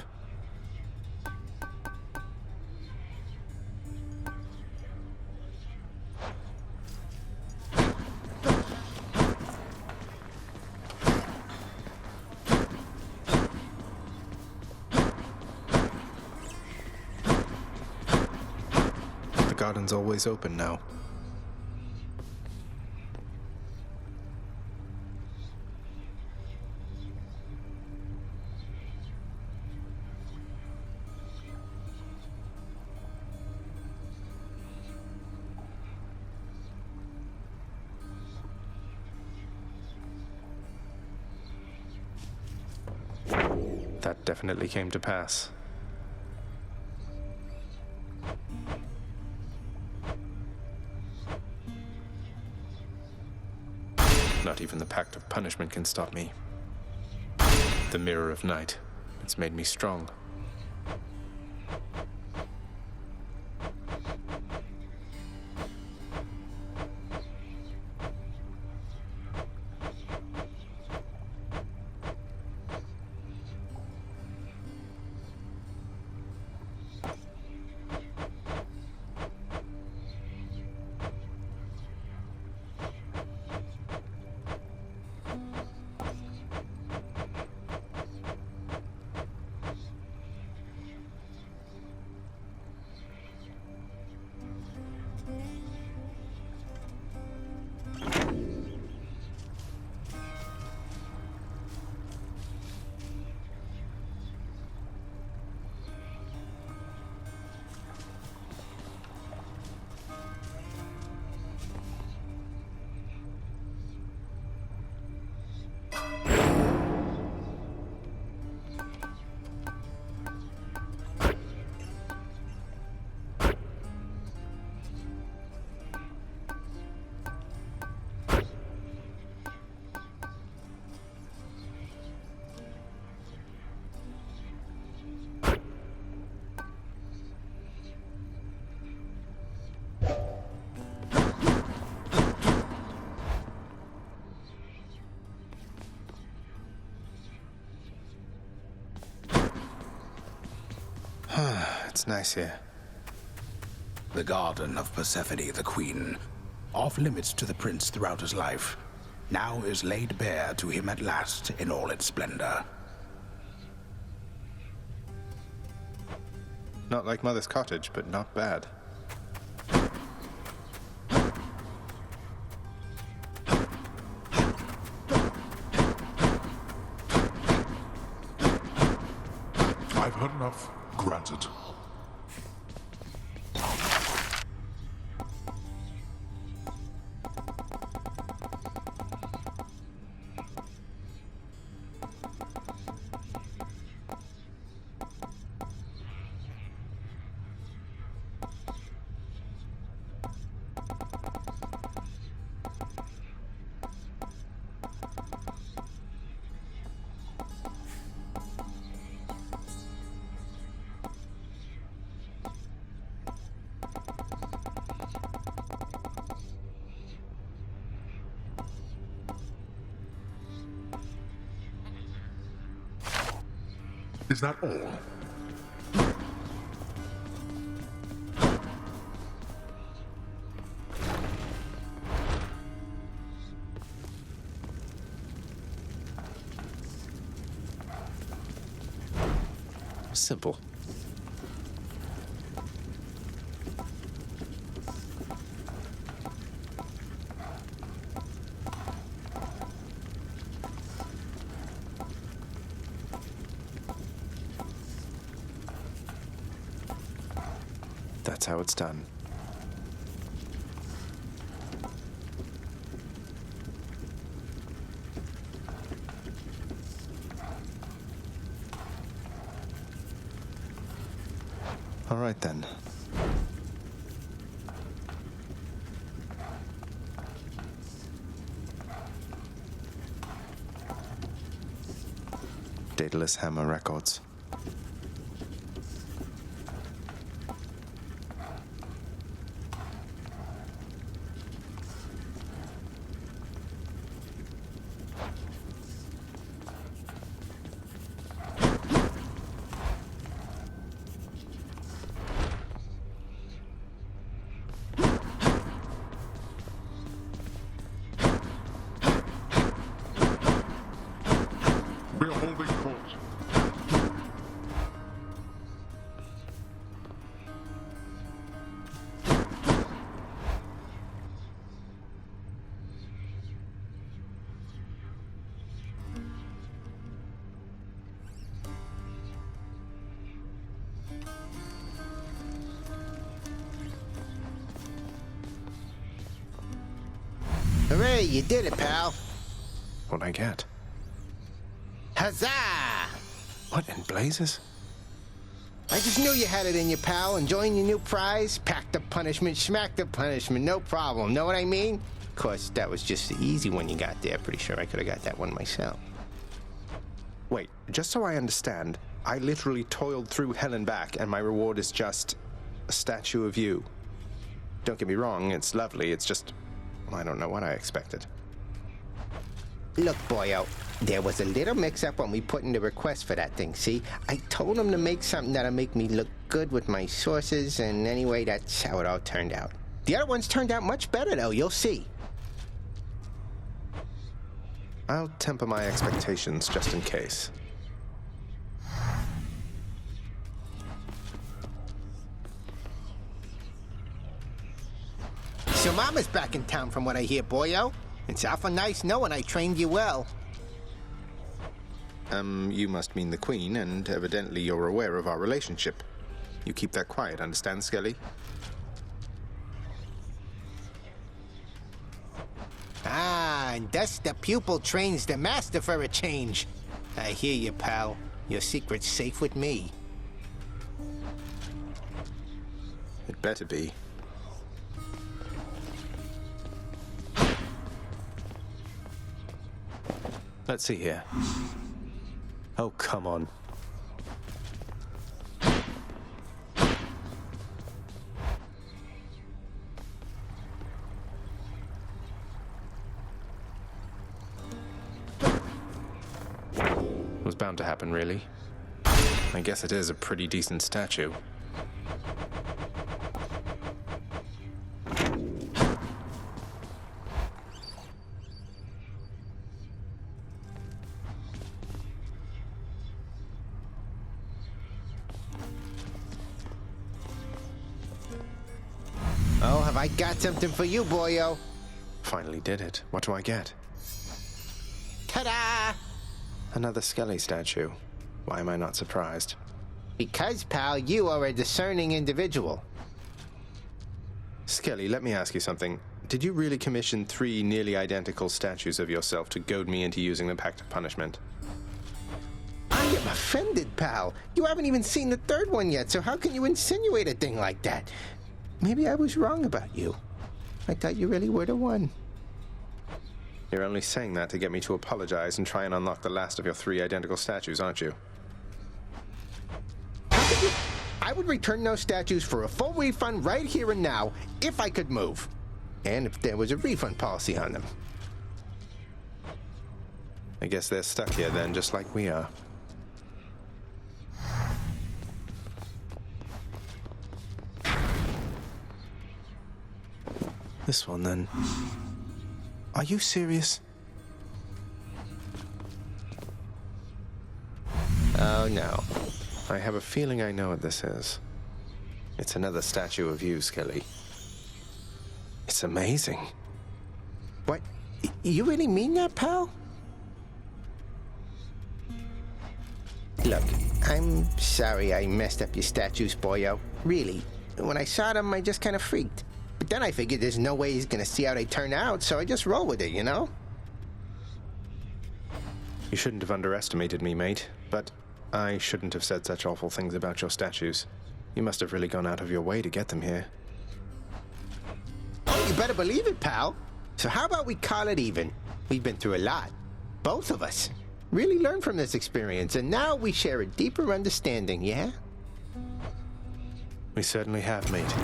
The garden's always open now. That definitely came to pass. Not even the Pact of Punishment can stop me. The Mirror of Night. It's made me strong. It's nice here. The garden of Persephone the Queen, off limits to the prince throughout his life, now is laid bare to him at last in all its splendor. Not like Mother's cottage, but not bad. I've heard enough. Granted. Is that all? Simple. That's how it's done. All right then. Daedalus Hammer Records. We're holding court. Hooray, you did it, pal. What'd I get? Huzzah! What in blazes? I just knew you had it in you, pal. Enjoying your new prize? Pack the punishment, smack the punishment, no problem. Know what I mean? Of course, that was just the easy one you got there. Pretty sure I could have got that one myself. Wait, just so I understand, I literally toiled through hell and back, and my reward is just a statue of you. Don't get me wrong, it's lovely, it's just... I don't know what I expected. Look, boyo, there was a little mix-up when we put in the request for that thing, see? I told him to make something that'll make me look good with my sources, and anyway, that's how it all turned out. The other ones turned out much better, though, you'll see. I'll temper my expectations just in case. So Mama's back in town from what I hear, boyo. It's awful nice knowing I trained you well. You must mean the Queen, and evidently you're aware of our relationship. You keep that quiet, understand, Skelly? Ah, and thus the pupil trains the master for a change. I hear you, pal. Your secret's safe with me. It better be. Let's see here. Oh, come on. Was bound to happen, really. I guess it is a pretty decent statue. Oh, have I got something for you, boyo? Finally did it. What do I get? Ta-da! Another Skelly statue. Why am I not surprised? Because, pal, you are a discerning individual. Skelly, let me ask you something. Did you really commission 3 nearly identical statues of yourself to goad me into using the Pact of Punishment? I am offended, pal. You haven't even seen the third one yet, so how can you insinuate a thing like that? Maybe I was wrong about you. I thought you really were the one. You're only saying that to get me to apologize and try and unlock the last of your 3 identical statues, aren't you? I would return those statues for a full refund right here and now, if I could move. And if there was a refund policy on them. I guess they're stuck here then, just like we are. This one, then. Are you serious? Oh, no. I have a feeling I know what this is. It's another statue of you, Skelly. It's amazing. What? You really mean that, pal? Look, I'm sorry I messed up your statues, boyo. Really. When I saw them, I just kind of freaked. But then I figured there's no way he's gonna see how they turn out, so I just roll with it, you know? You shouldn't have underestimated me, mate. But I shouldn't have said such awful things about your statues. You must have really gone out of your way to get them here. Oh, you better believe it, pal. So how about we call it even? We've been through a lot. Both of us. Really learned from this experience, and now we share a deeper understanding, yeah? We certainly have, mate.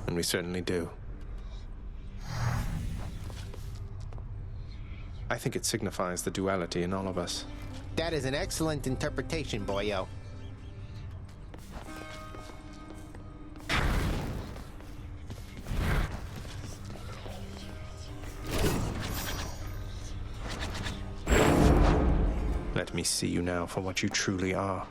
And we certainly do. I think it signifies the duality in all of us. That is an excellent interpretation, boyo. Let me see you now for what you truly are.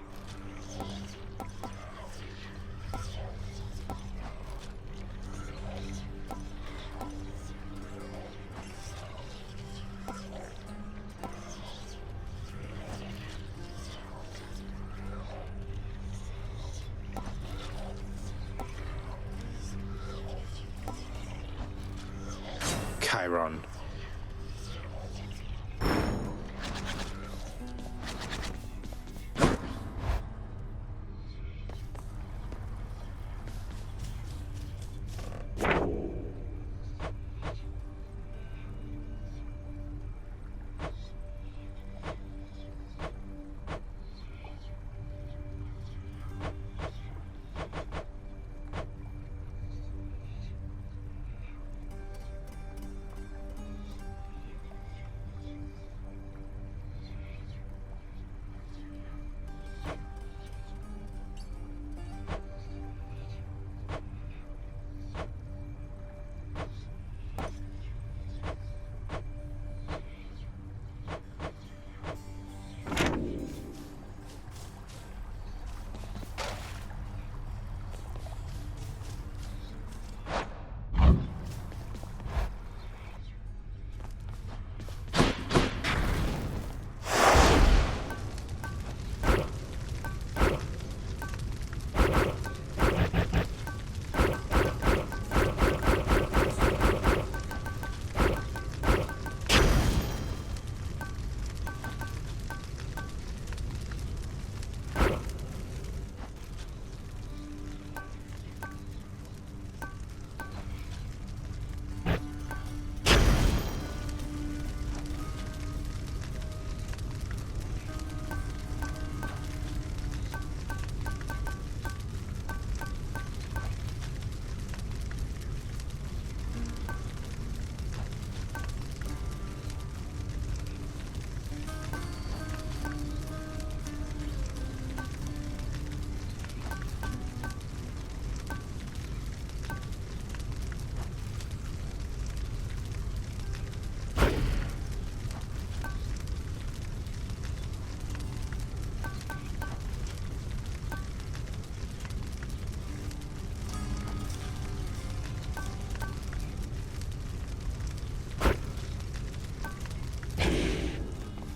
Chiron.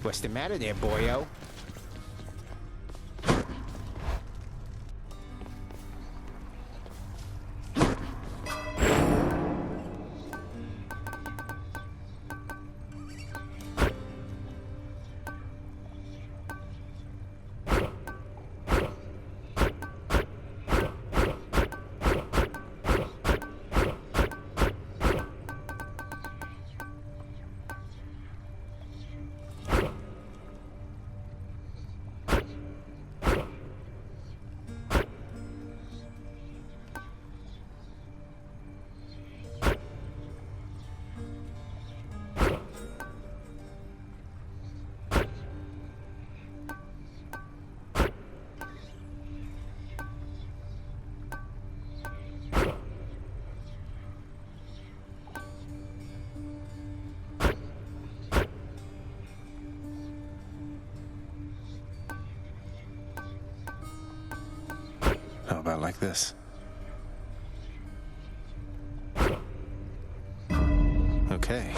What's the matter there, boyo? about like this. Okay.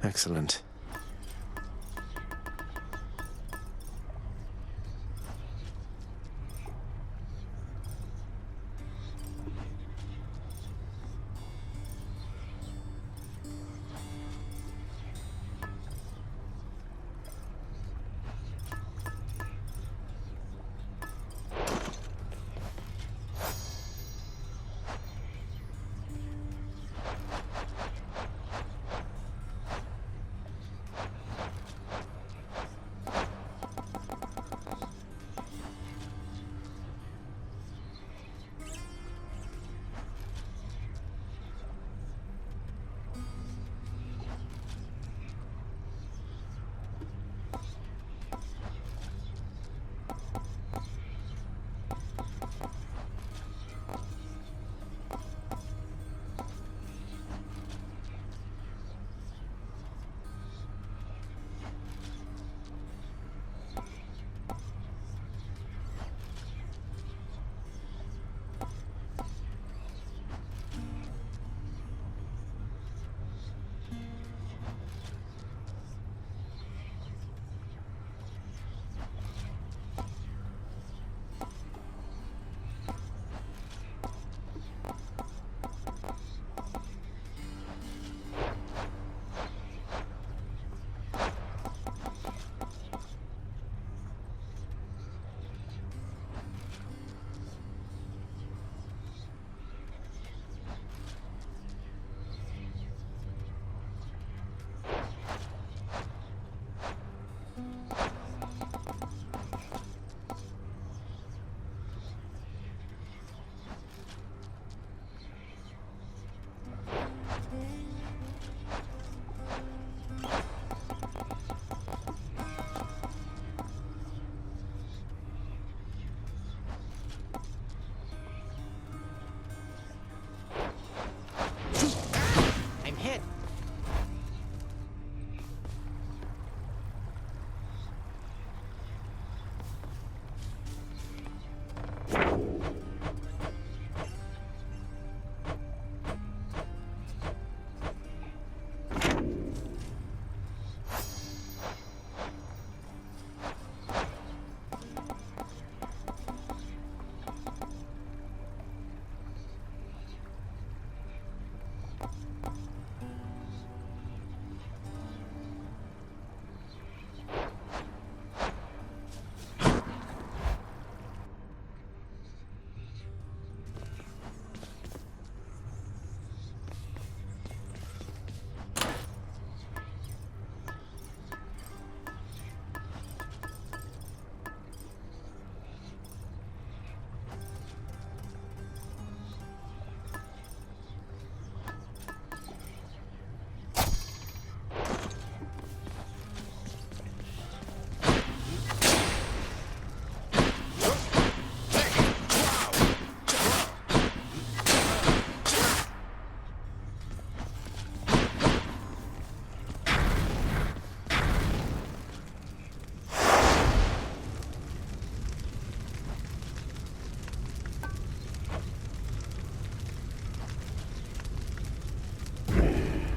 Excellent.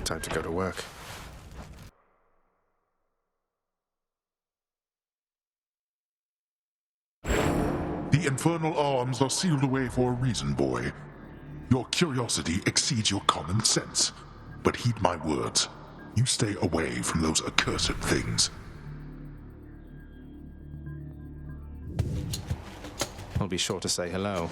Time to go to work. The infernal arms are sealed away for a reason, boy. Your curiosity exceeds your common sense. But heed my words. You stay away from those accursed things. I'll be sure to say hello.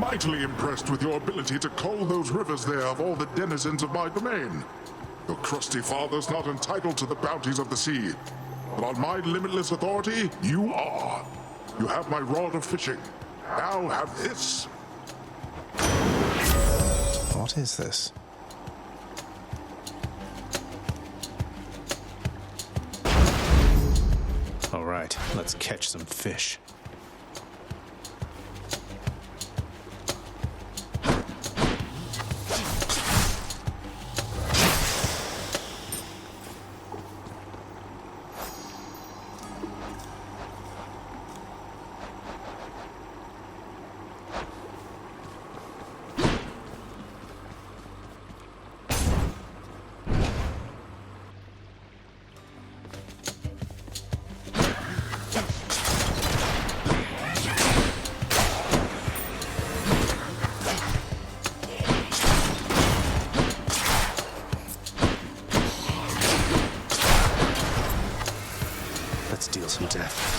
mightily impressed with your ability to cull those rivers there of all the denizens of my domain. Your crusty father's not entitled to the bounties of the sea, but on my limitless authority, you are. You have my rod of fishing. Now have this. What is this? All right, let's catch some fish. Let's deal some death.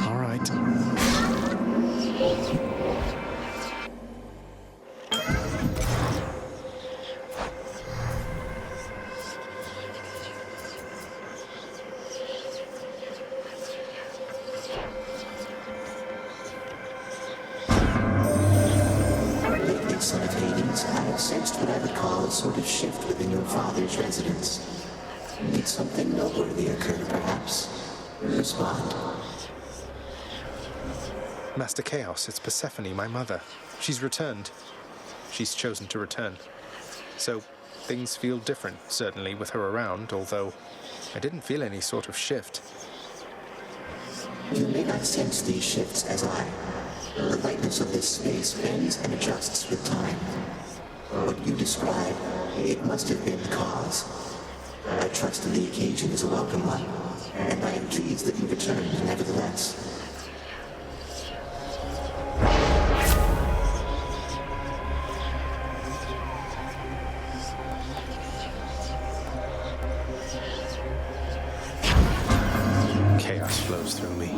All right. Son of Hades, I have sensed what I would call a sort of shift within your father's residence. Did something noteworthy occur, perhaps? Respond. Master Chaos, it's Persephone, my mother. She's returned. She's chosen to return. So, things feel different, certainly, with her around, although I didn't feel any sort of shift. You may not sense these shifts as I. The lightness of this space bends and adjusts with time. What you describe, it must have been the cause. I trust that the occasion is a welcome one, and I am pleased that you returned nevertheless. Chaos flows through me.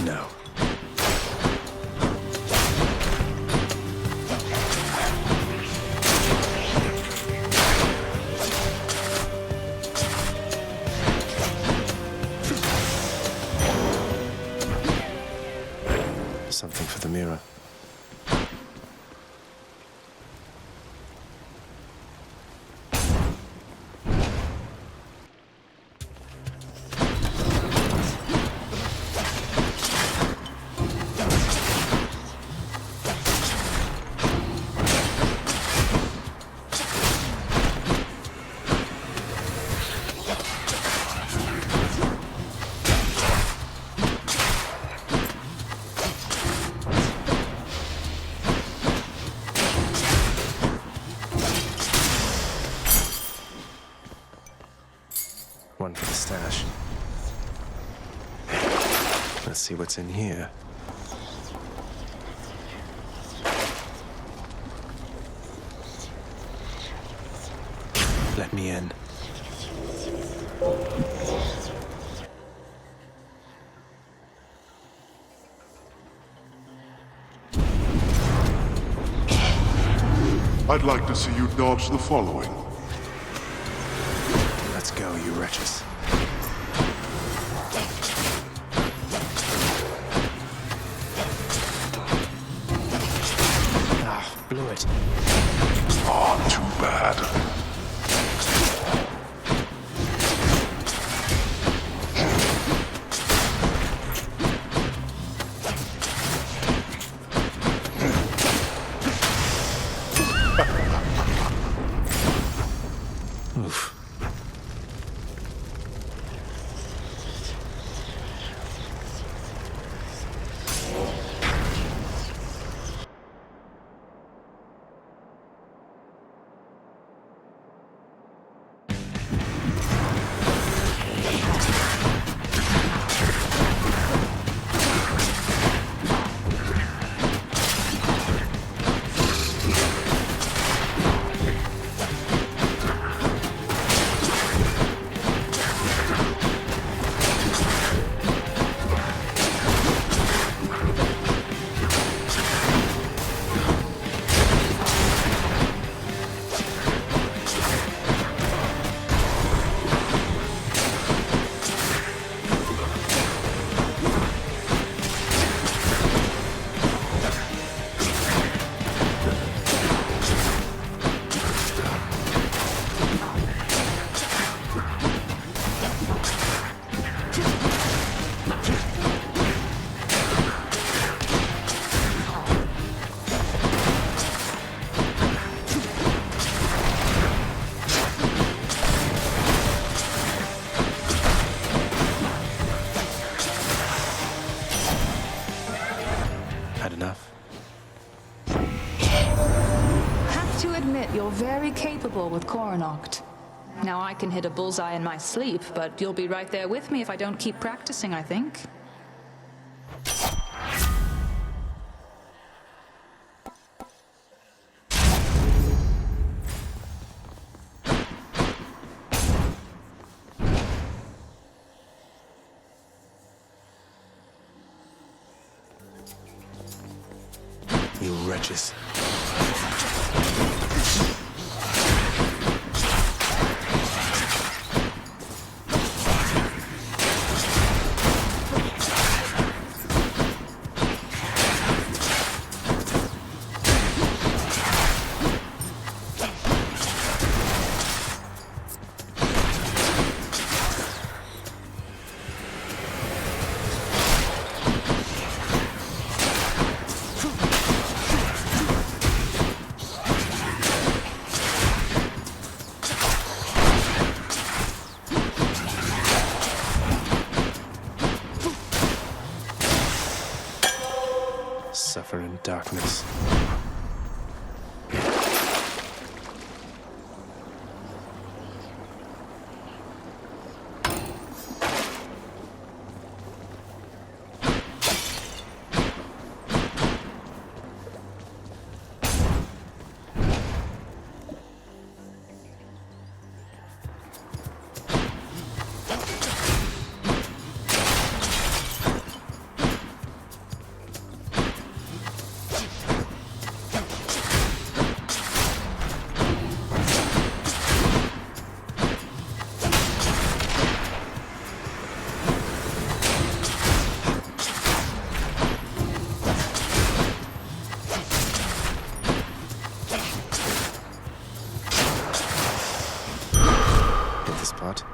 No. Something for the mirror. One for the stash. Let's see what's in here. Let me in. I'd like to see you dodge the following. Let's go, you wretches. Ah, blew it. Oh, too bad. enough. Have to admit, you're very capable with Coronoct. Now I can hit a bullseye in my sleep, but you'll be right there with me if I don't keep practicing, I think. You wretches. Suffer in darkness. Spot.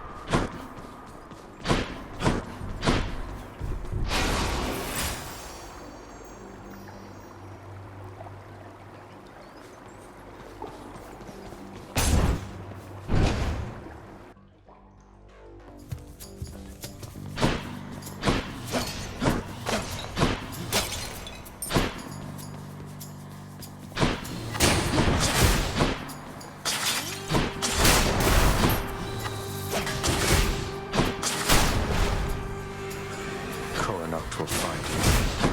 Coronoct will find you.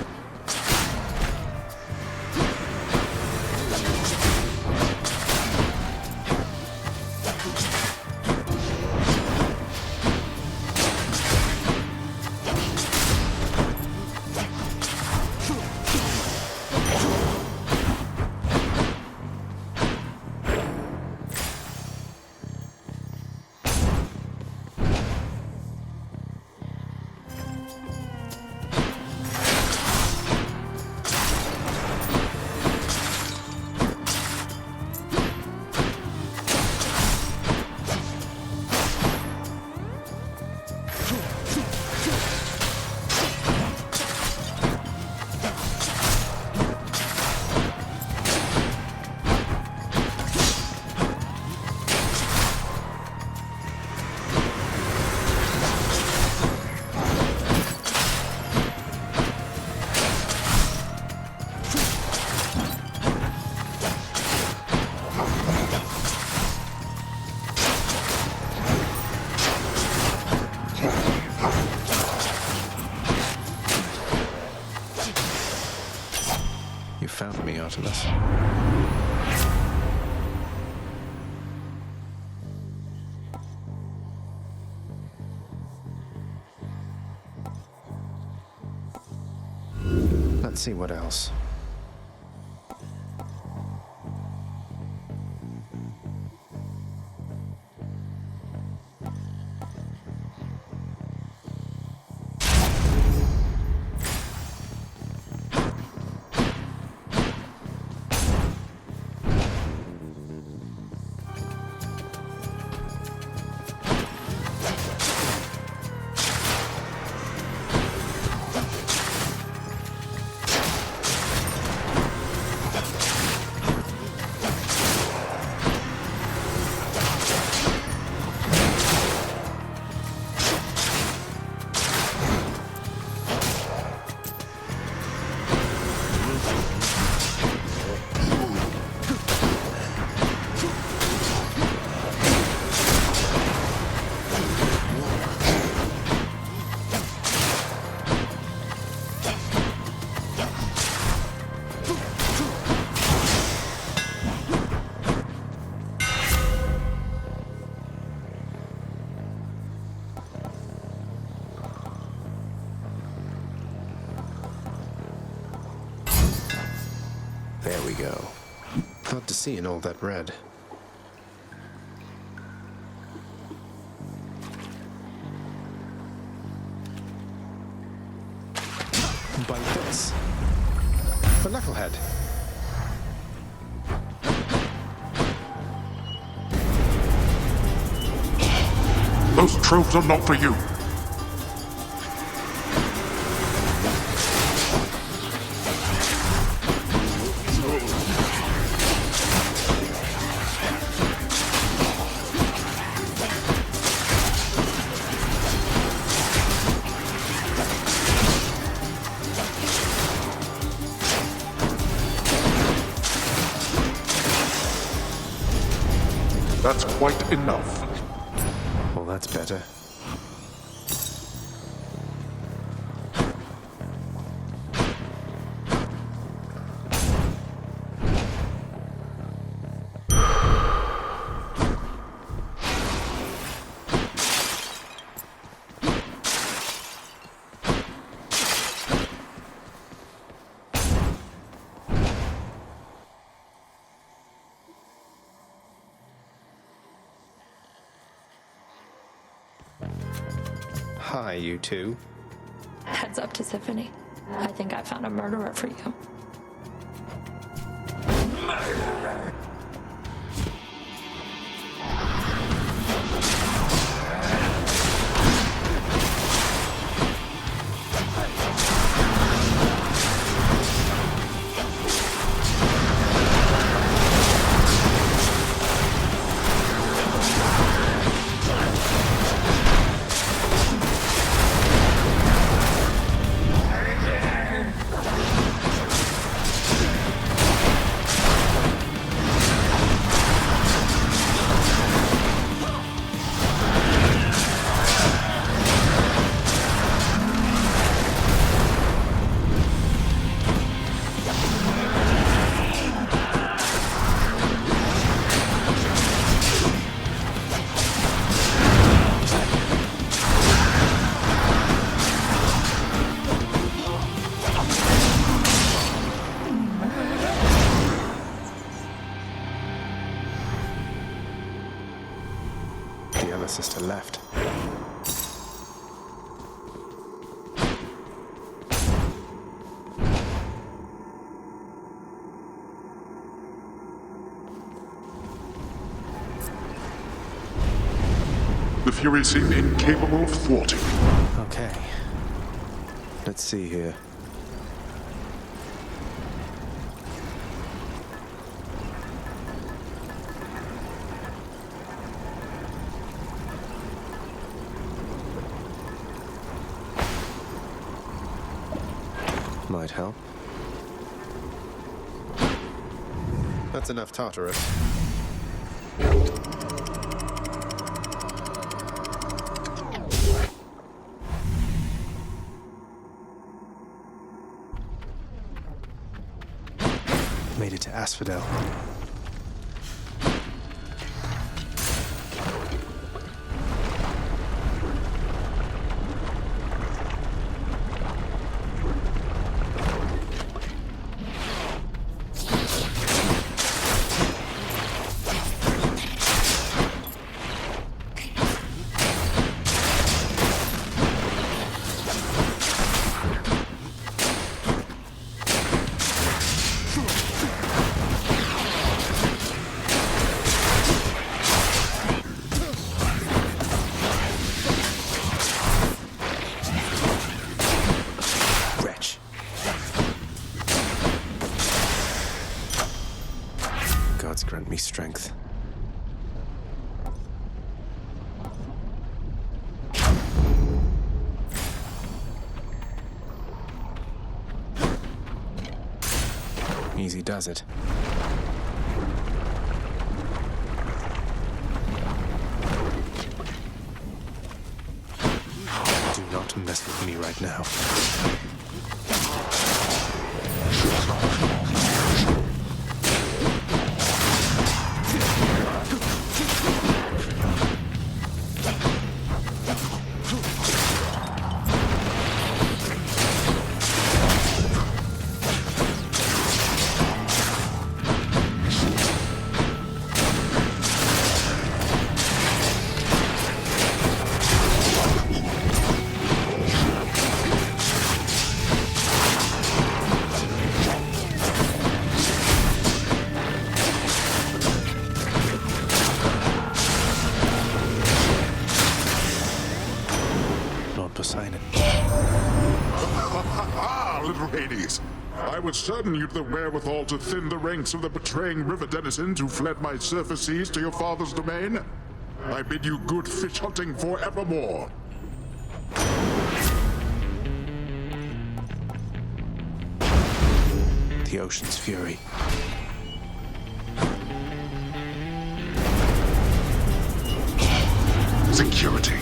You found me, Artemis. Let's see what else. There we go. Hard to see in all that red. Bite this. The knucklehead. Those tropes are not for you. That's quite enough. Well, that's better. Hi, you two. Heads up to Tiffany. I think I found a murderer for you. The other sister left. The Furies seem incapable of thwarting. Okay. Let's see here. Might help. That's enough Tartarus. Made it to Asphodel. Gods grant me strength. Easy does it. Do not mess with me right now. little Hades. I was certain you'd the wherewithal to thin the ranks of the betraying river denizens who fled my surface seas to your father's domain. I bid you good fish hunting forevermore. The ocean's fury. Security.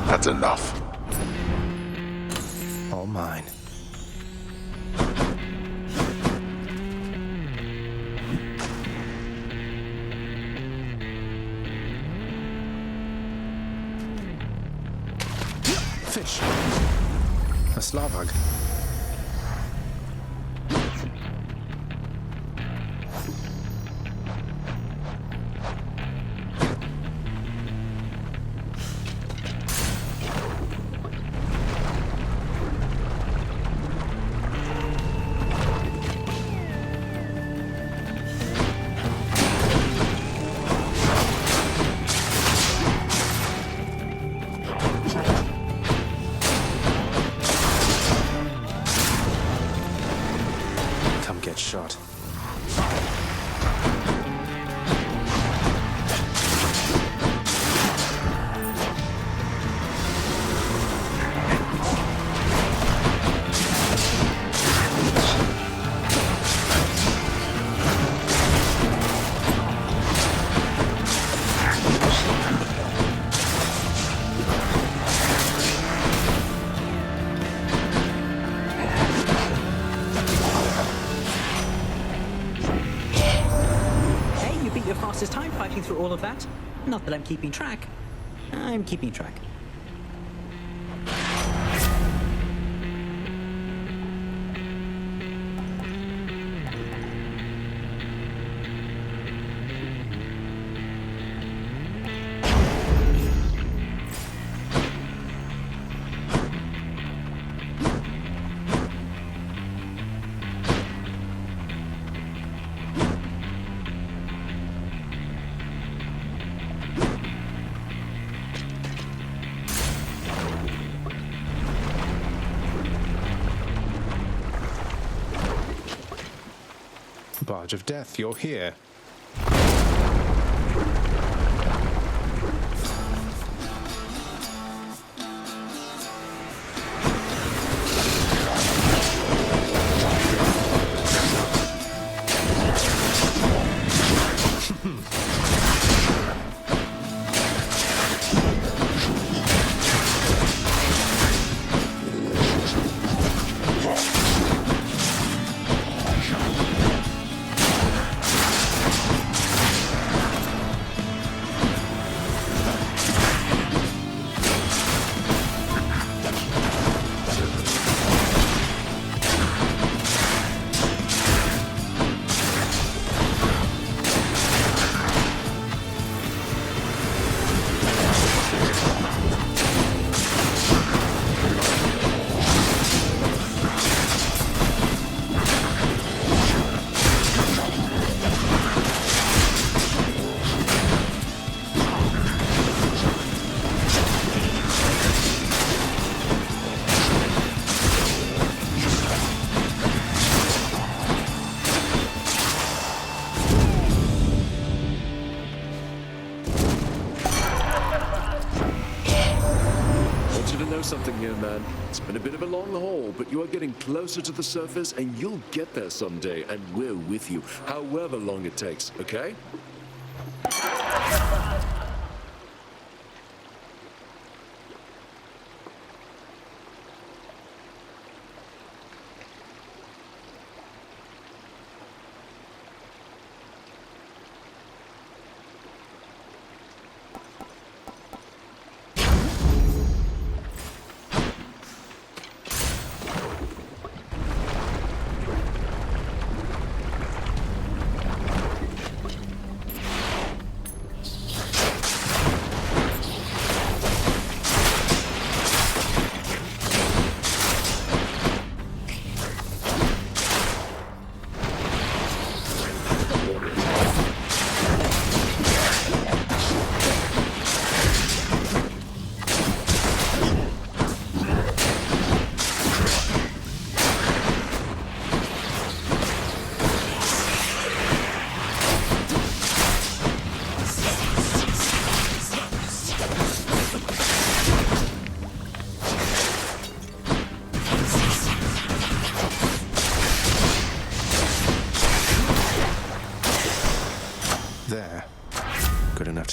That's enough. All mine. Fish. A Slavag. Shot. Fastest time fighting through all of that. Not that I'm keeping track. I'm keeping track. Barge of Death, you're here. Something here, man. It's been a bit of a long haul, but you are getting closer to the surface, and you'll get there someday, and we're with you, however long it takes, okay?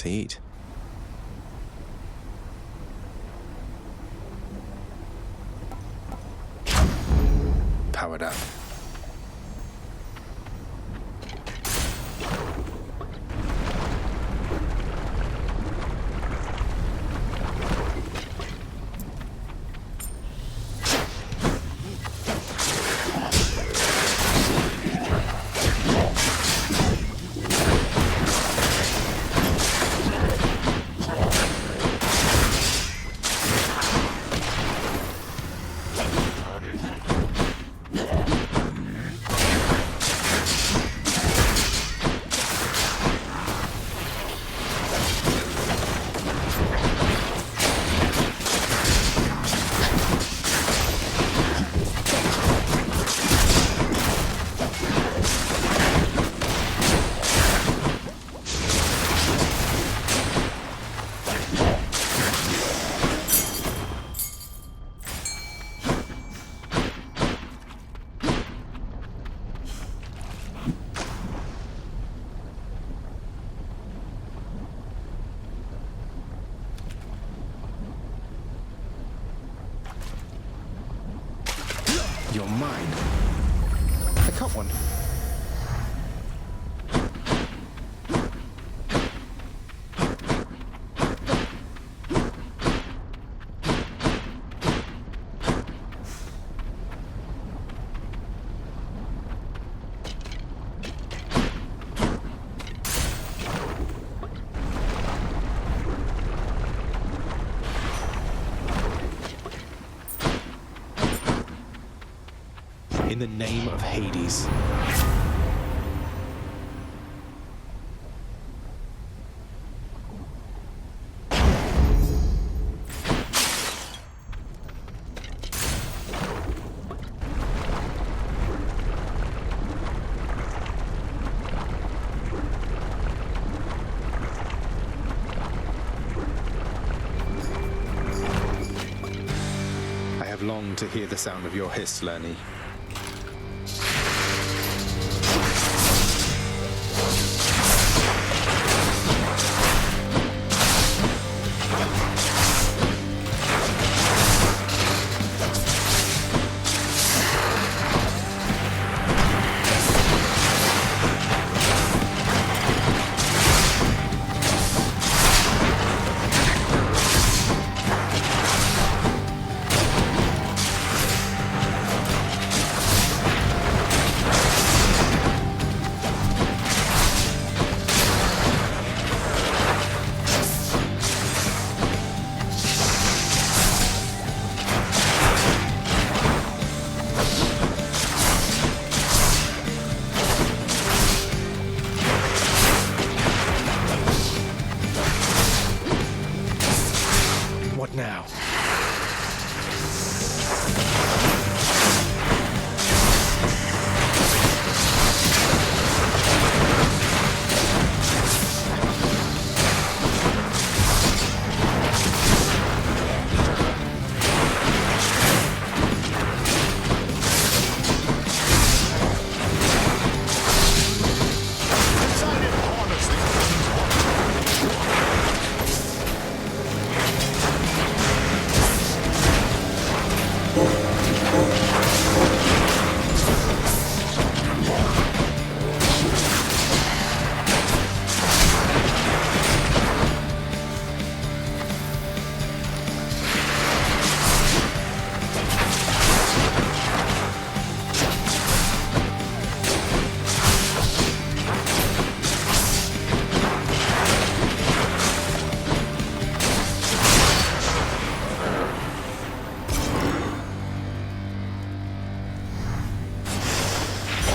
to eat. Powered up. You're mine. I caught one. In the name of Hades. I have longed to hear the sound of your hiss, Lerny. Now.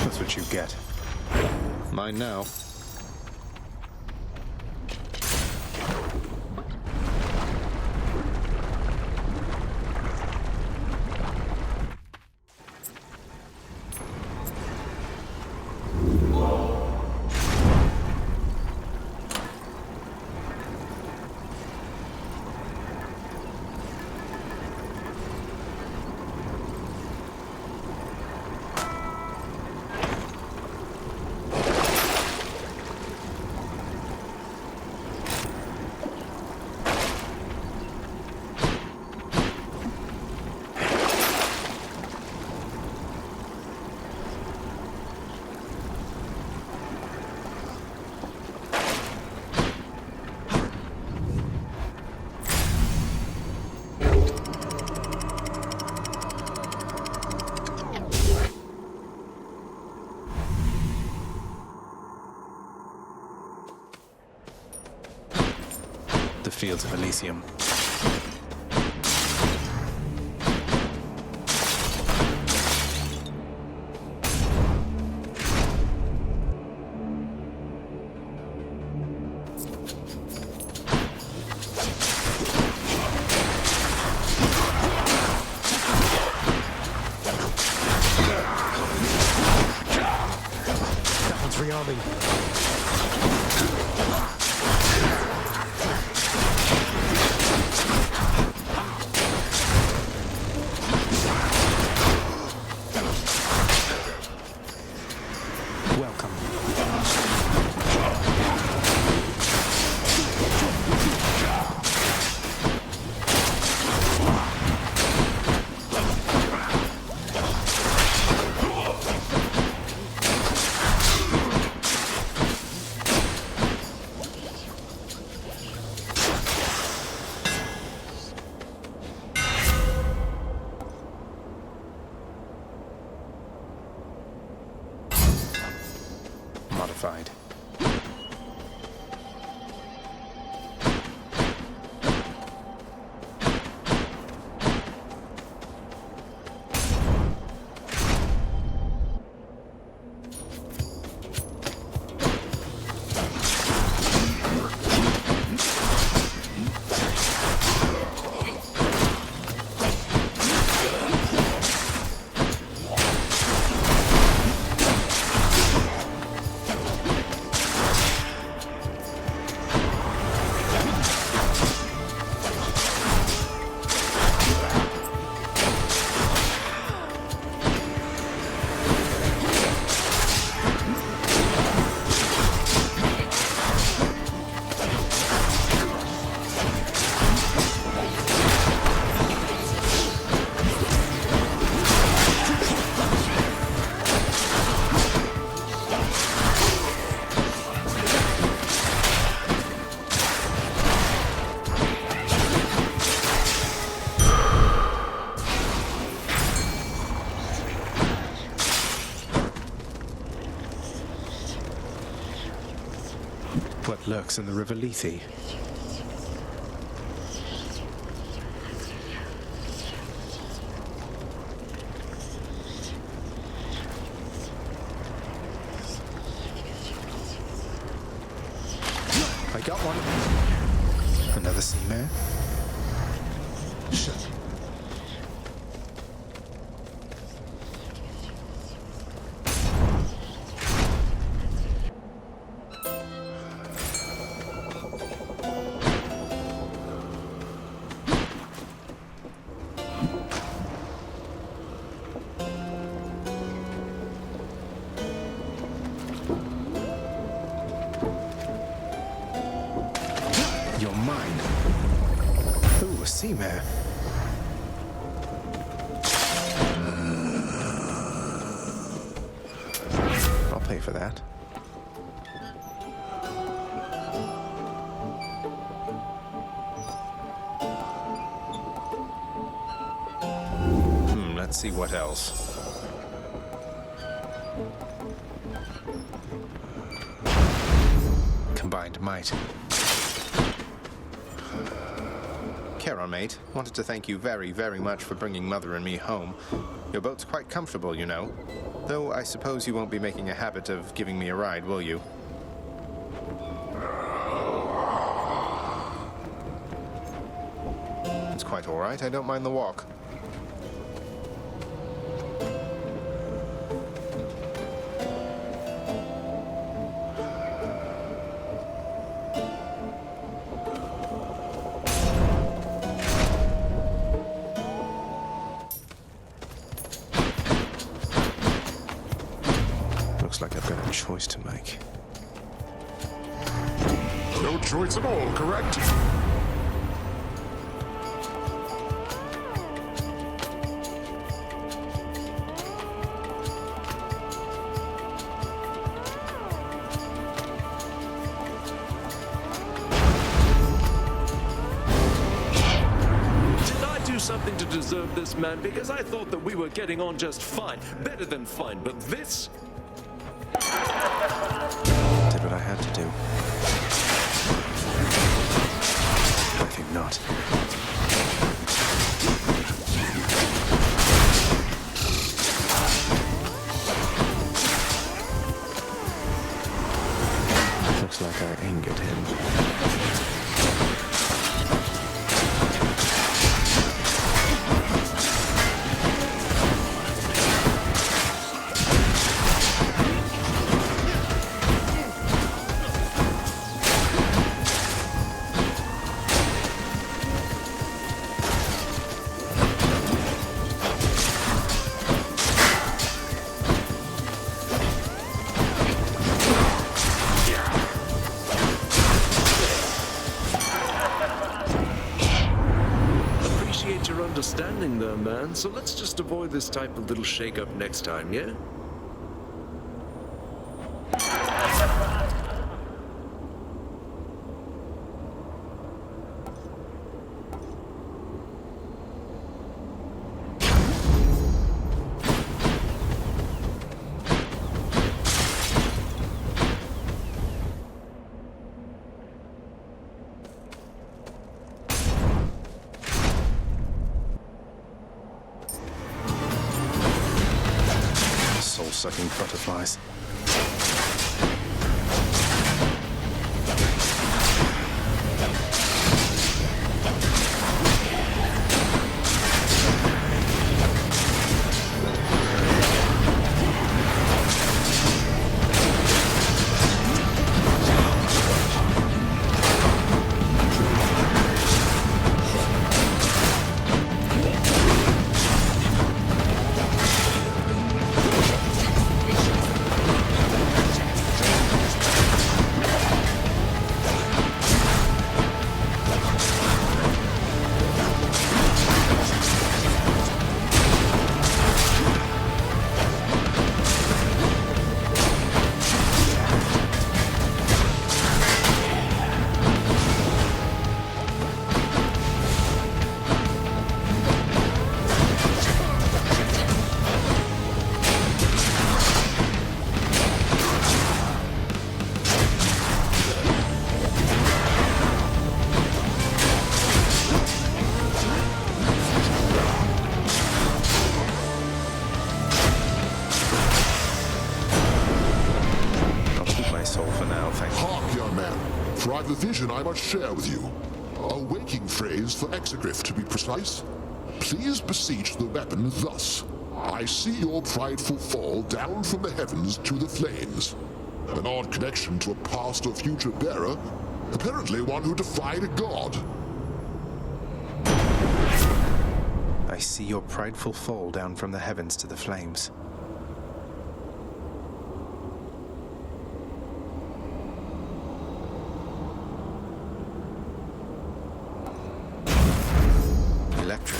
That's what you get. Mine now. fields of Elysium. That one's rearming. Welcome. Modified. What lurks in the River Lethe? I got one. Another sea mare? Shit. You're mine. Ooh, a sea mare. I'll pay for that. Let's see what else. Combined might. Charon, mate. Wanted to thank you very, very much for bringing Mother and me home. Your boat's quite comfortable, you know. Though I suppose you won't be making a habit of giving me a ride, will you? It's quite all right. I don't mind the walk. Looks like I've got a choice to make. No choice at all, correct? Did I do something to deserve this, man? Because I thought that we were getting on just fine. Better than fine, but this? Did what I had to do. not. Looks like I angered him. Your understanding there, man. So let's just avoid this type of little shake-up next time, yeah? Soul-sucking butterflies. For I've a vision I must share with you. A waking phrase for exegriff, to be precise. Please beseech the weapon thus. I see your prideful fall down from the heavens to the flames. An odd connection to a past or future bearer. Apparently one who defied a god. I see your prideful fall down from the heavens to the flames. Electric.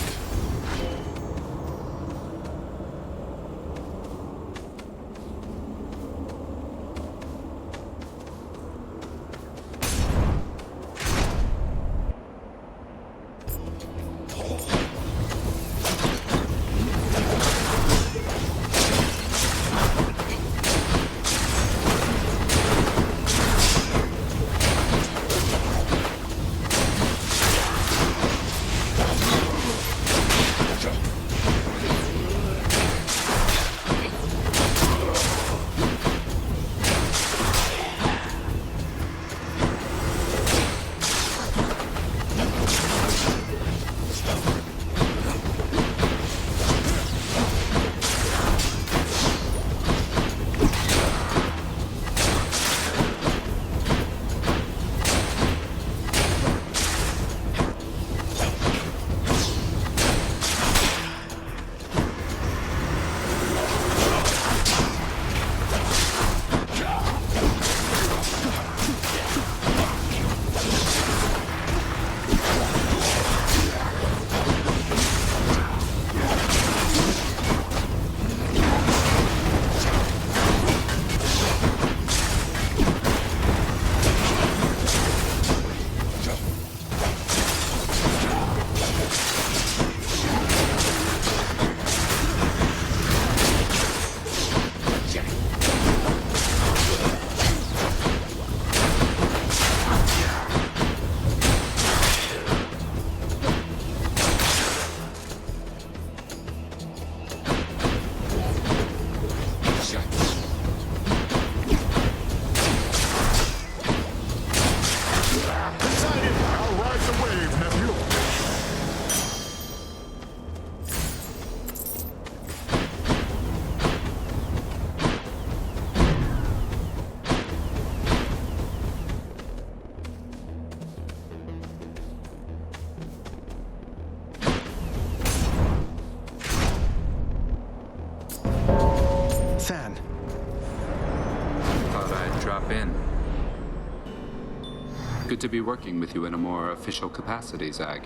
Good to be working with you in a more official capacity, Zag.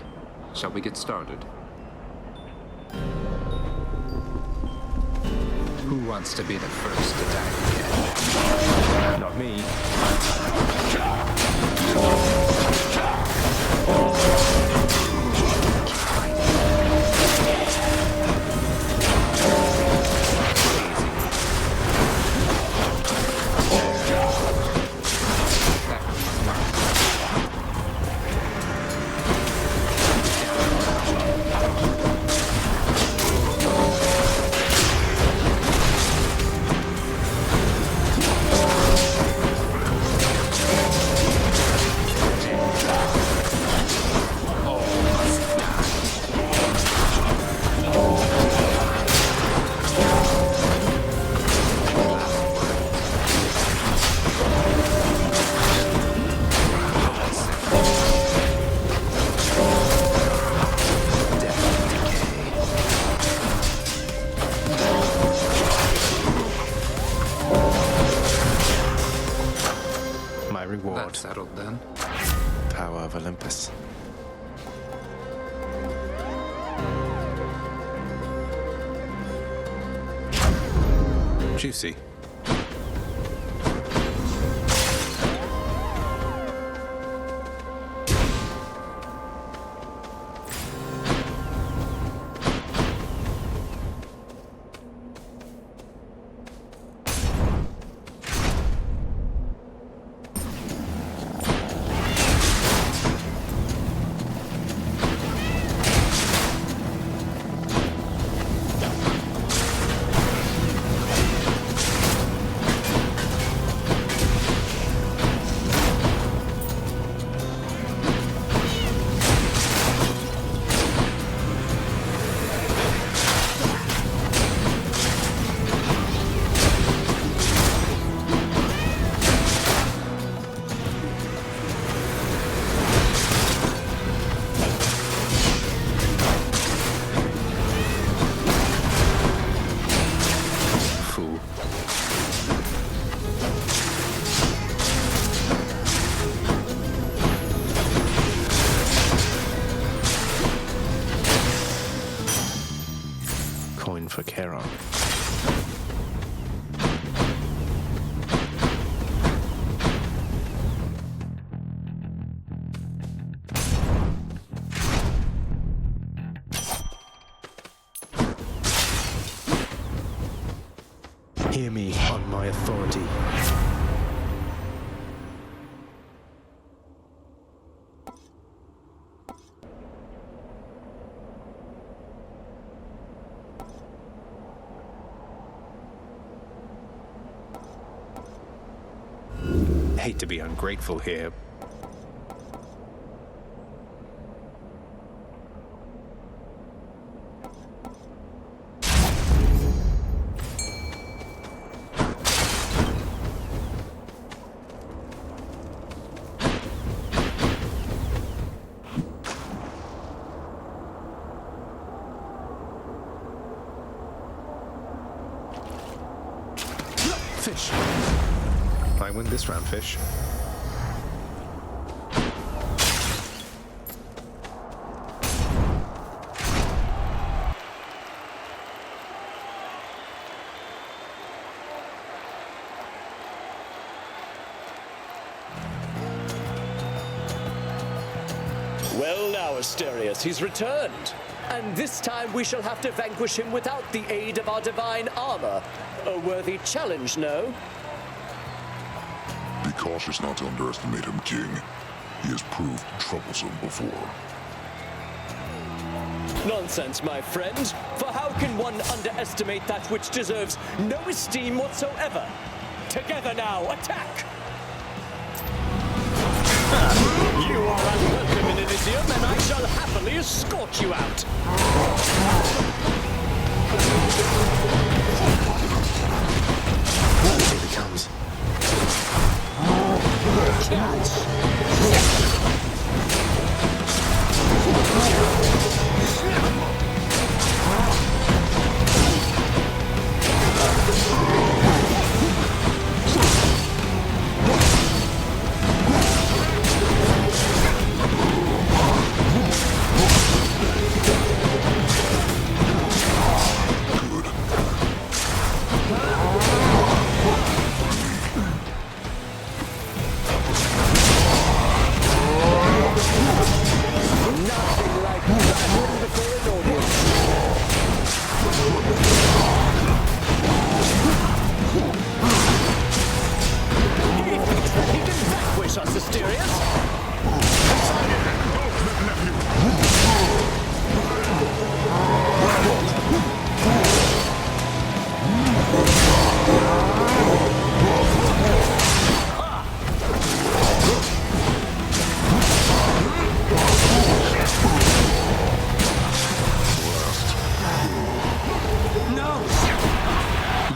Shall we get started? Who wants to be the first to die again? Not me. That's settled then. Power of Olympus. Juicy. Coin for Charon. Hear me on my authority. Hate to be ungrateful here. Fish. I win this round, fish. Well now, Asterius, he's returned. And this time we shall have to vanquish him without the aid of our divine armor. A worthy challenge, no? Be cautious not to underestimate him, King. He has proved troublesome before. Nonsense, my friend. For how can one underestimate that which deserves no esteem whatsoever? Together now, attack! You are unwelcome in Elysium, and I shall happily escort you out. Here he comes. Nothing like battling before an audience. He thinks that he can vanquish us, Asterius.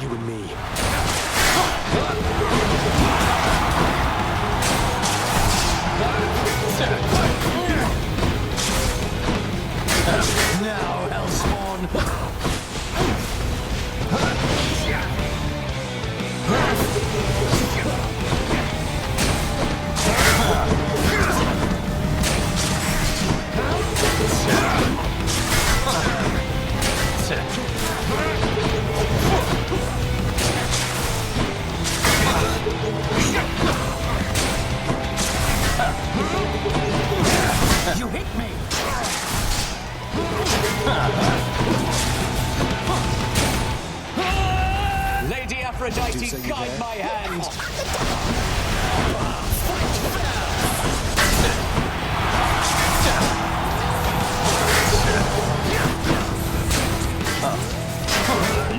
You and me. Now, Hellspawn. You hit me! Lady Aphrodite, guide my hand!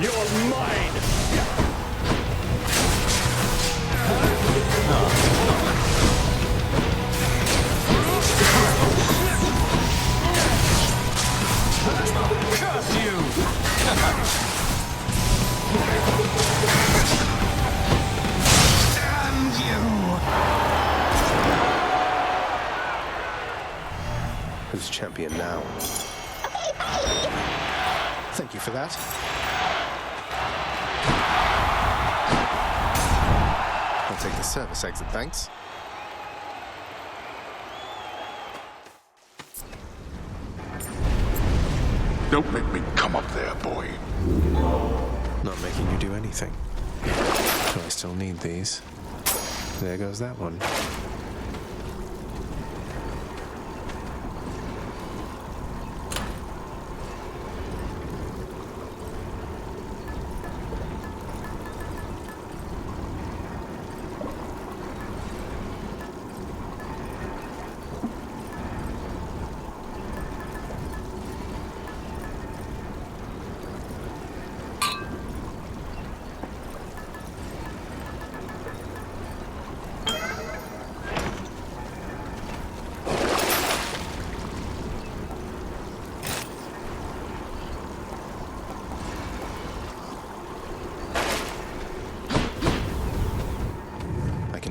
You're mine! Curse you! Damn you! Who's champion now? Thank you for that. I'll take the service exit, thanks. Don't make me come up there, boy. Not making you do anything. Do I still need these? There goes that one.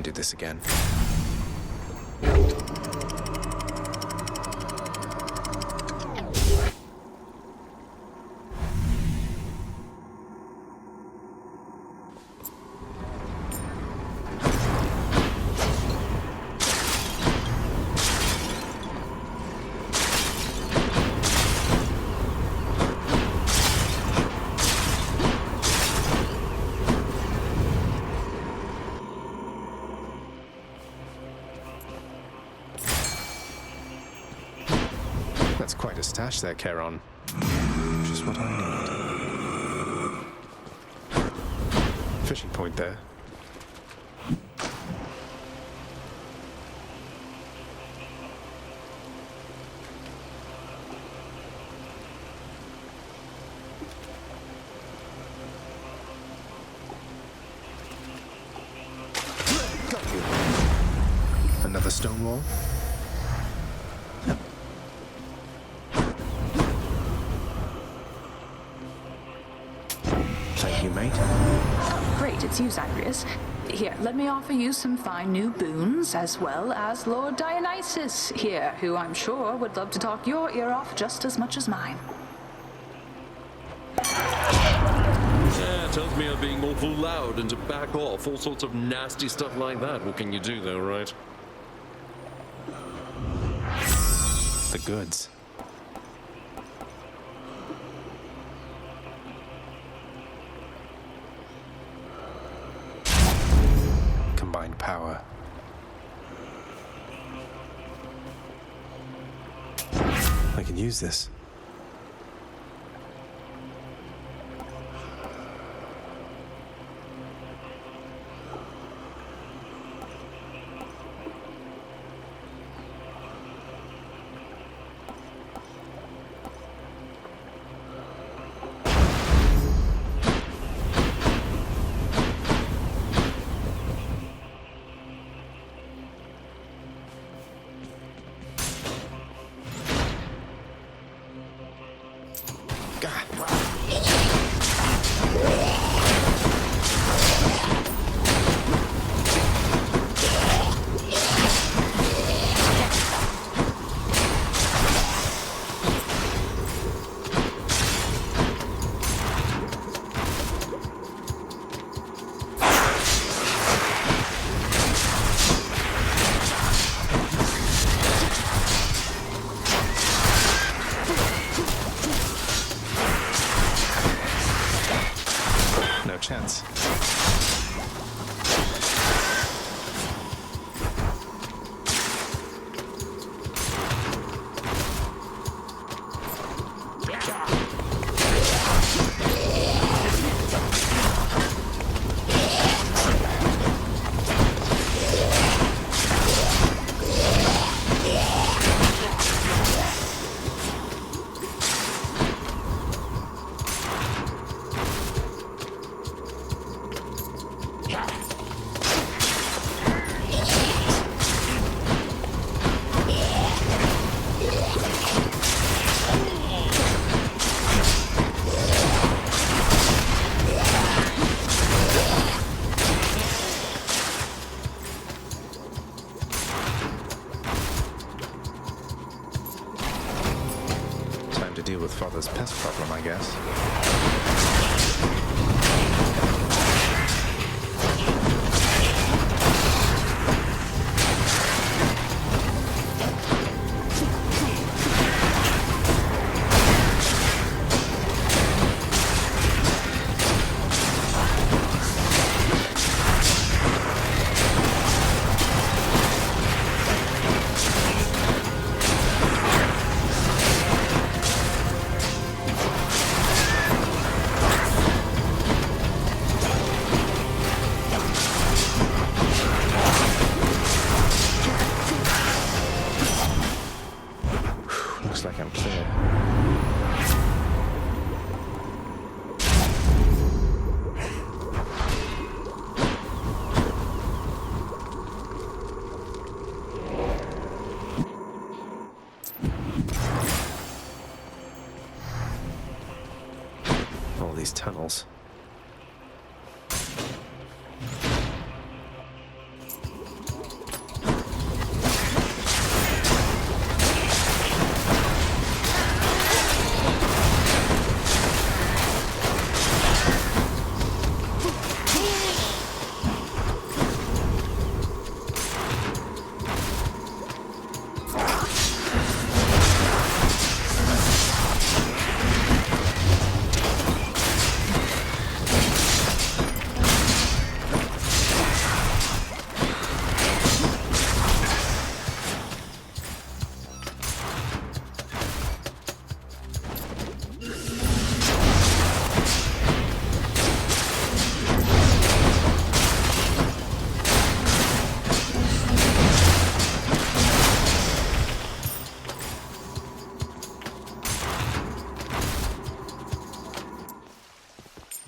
Do this again. That's quite a stash there, Charon. Just what I need. Fishing point there. Got you. Another stone wall. Thank you, mate. Oh, great, it's you, Zagreus. Here, let me offer you some fine new boons, as well as Lord Dionysus here, who I'm sure would love to talk your ear off just as much as mine. Yeah, tells me I'm being awful loud and to back off, all sorts of nasty stuff like that. What can you do, though, right? The goods. unifying power. I can use this. Chance. Deal with Father's pest problem, I guess. Looks like I'm clear. All these tunnels.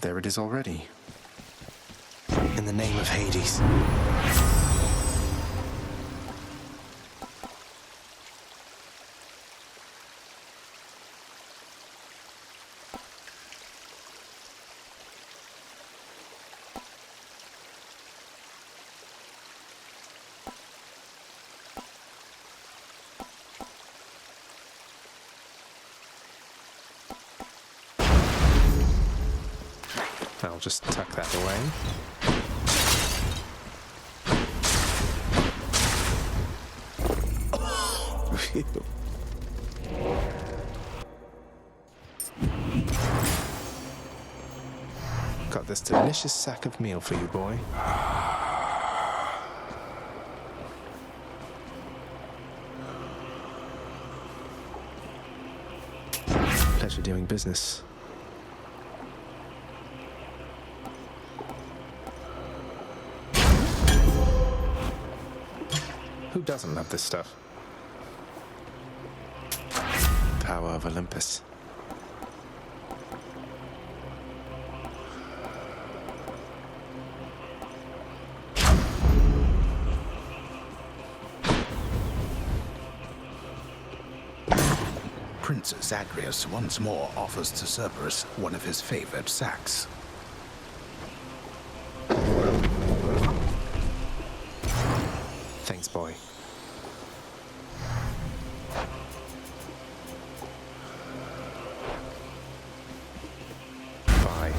There it is already. In the name of Hades. I'll just tuck that away. Got this delicious sack of meal for you, boy. pleasure doing business. Who doesn't love this stuff? Power of Olympus. Prince Zagreus once more offers to Cerberus one of his favored sacks. Thanks, boy. Bye.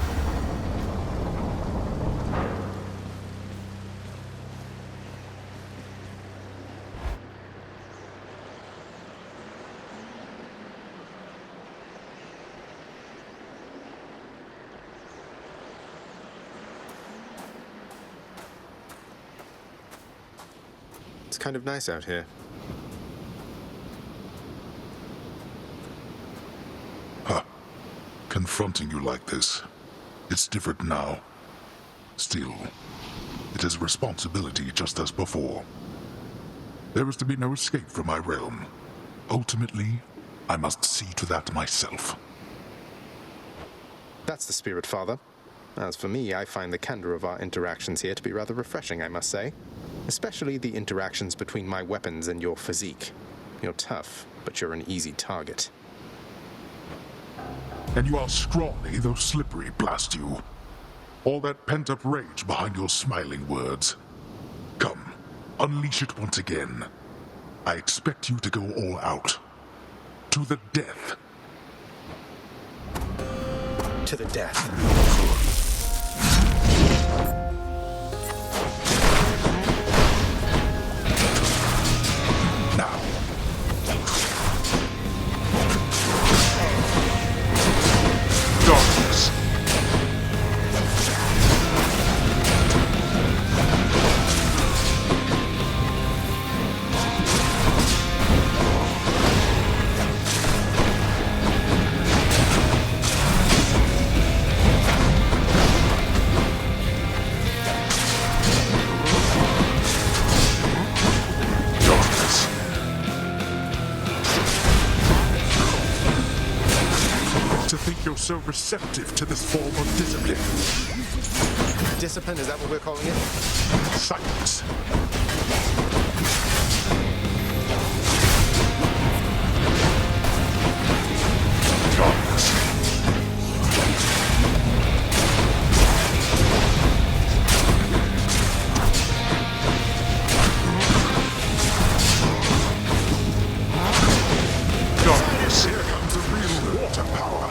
It's kind of nice out here. Confronting you like this. It's different now. Still, it is a responsibility just as before. There is to be no escape from my realm. Ultimately, I must see to that myself. That's the spirit, Father. As for me, I find the candor of our interactions here to be rather refreshing, I must say. Especially the interactions between my weapons and your physique. You're tough, but you're an easy target. And you are scrawny, though slippery, blast you. All that pent-up rage behind your smiling words. Come, unleash it once again. I expect you to go all out. To the death. To the death. Darkness. To think you're so receptive to this form of discipline. Discipline, is that what we're calling it? Silence. Darkness. Darkness. Here comes the real water power.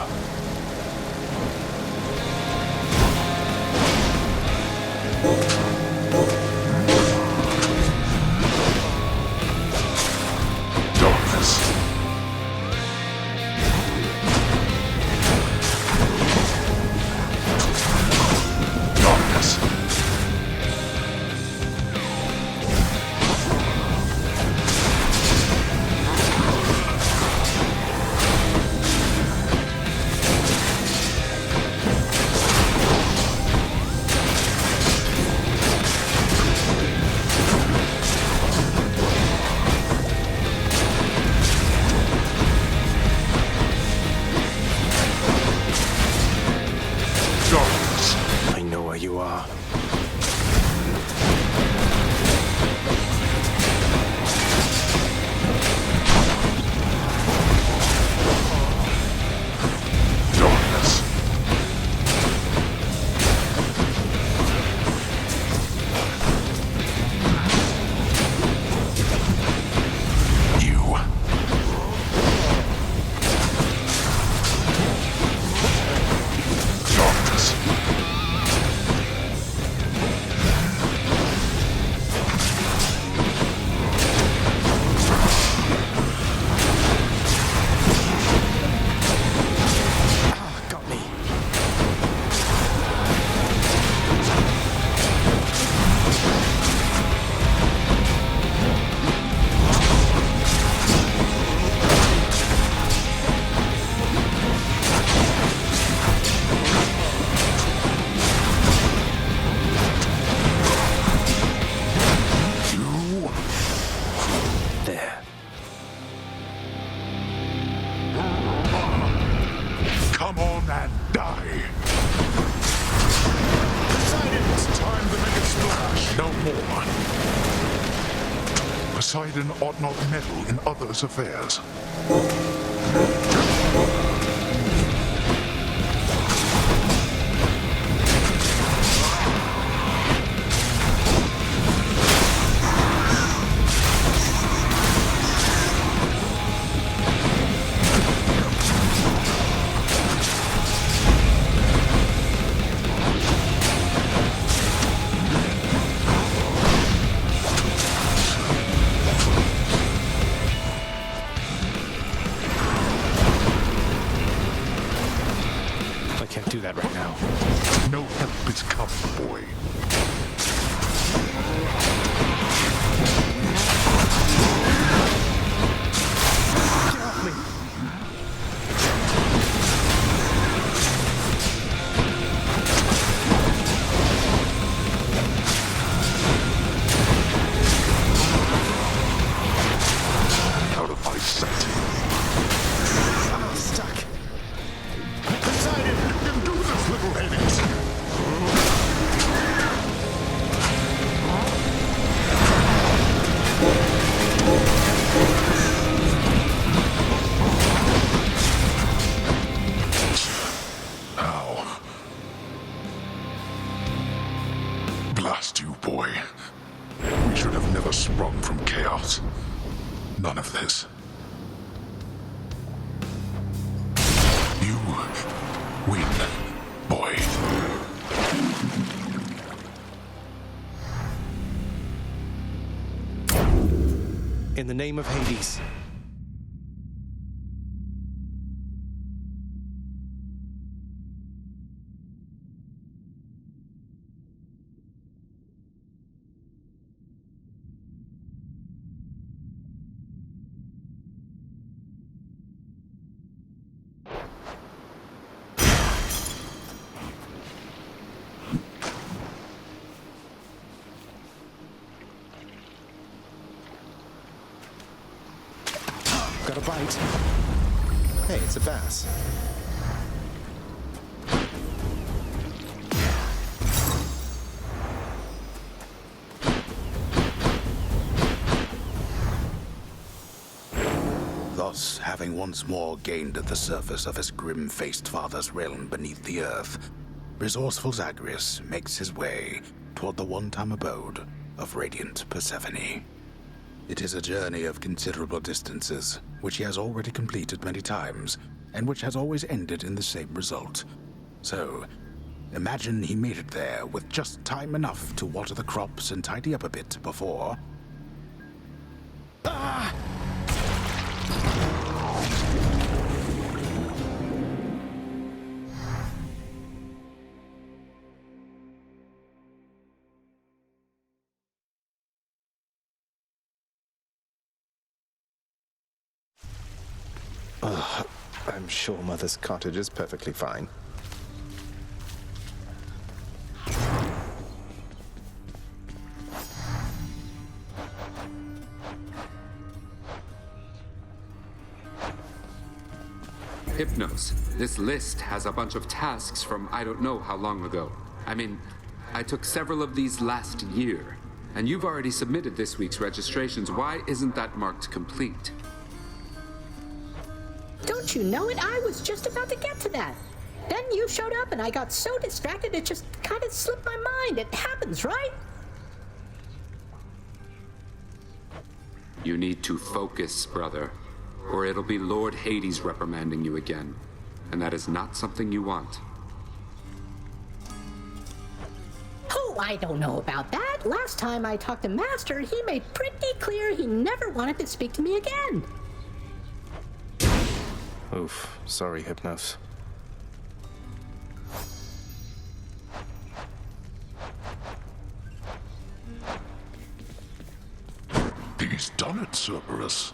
more. Poseidon ought not meddle in others' affairs. Do that right now. No help is coming, boy. Get off me! Out of my sight. I'm stuck. Poseidon, you can do this, little Hades! Ow. Blast you, boy. We should have never sprung from chaos. None of this. You win, boy. In the name of Hades. Got a bite. Hey, it's a bass. Thus, having once more gained the surface of his grim-faced father's realm beneath the earth, resourceful Zagreus makes his way toward the one-time abode of radiant Persephone. It is a journey of considerable distances, which he has already completed many times, and which has always ended in the same result. So, imagine he made it there with just time enough to water the crops and tidy up a bit before... Ah! I'm sure Mother's cottage is perfectly fine. Hypnos, this list has a bunch of tasks from I don't know how long ago. I mean, I took several of these last year, and you've already submitted this week's registrations. Why isn't that marked complete? Don't you know it? I was just about to get to that. Then you showed up and I got so distracted it just kind of slipped my mind. It happens, right? You need to focus, brother, or it'll be Lord Hades reprimanding you again. And that is not something you want. Oh, I don't know about that. Last time I talked to Master, he made pretty clear he never wanted to speak to me again. Oof. Sorry, Hypnos. He's done it, Cerberus.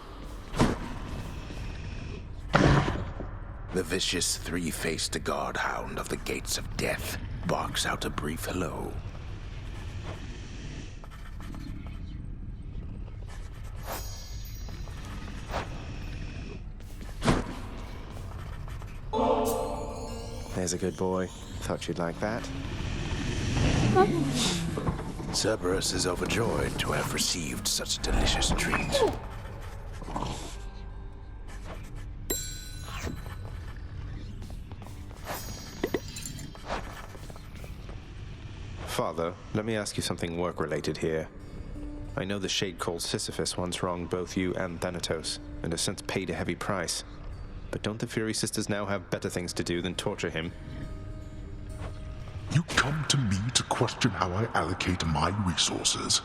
The vicious three-faced guard-hound of the gates of death barks out a brief hello. There's a good boy. Thought you'd like that. Cerberus is overjoyed to have received such a delicious treat. Father, let me ask you something work-related here. I know the Shade called Sisyphus once wronged both you and Thanatos, and has since paid a heavy price. But don't the Fury Sisters now have better things to do than torture him? You come to me to question how I allocate my resources?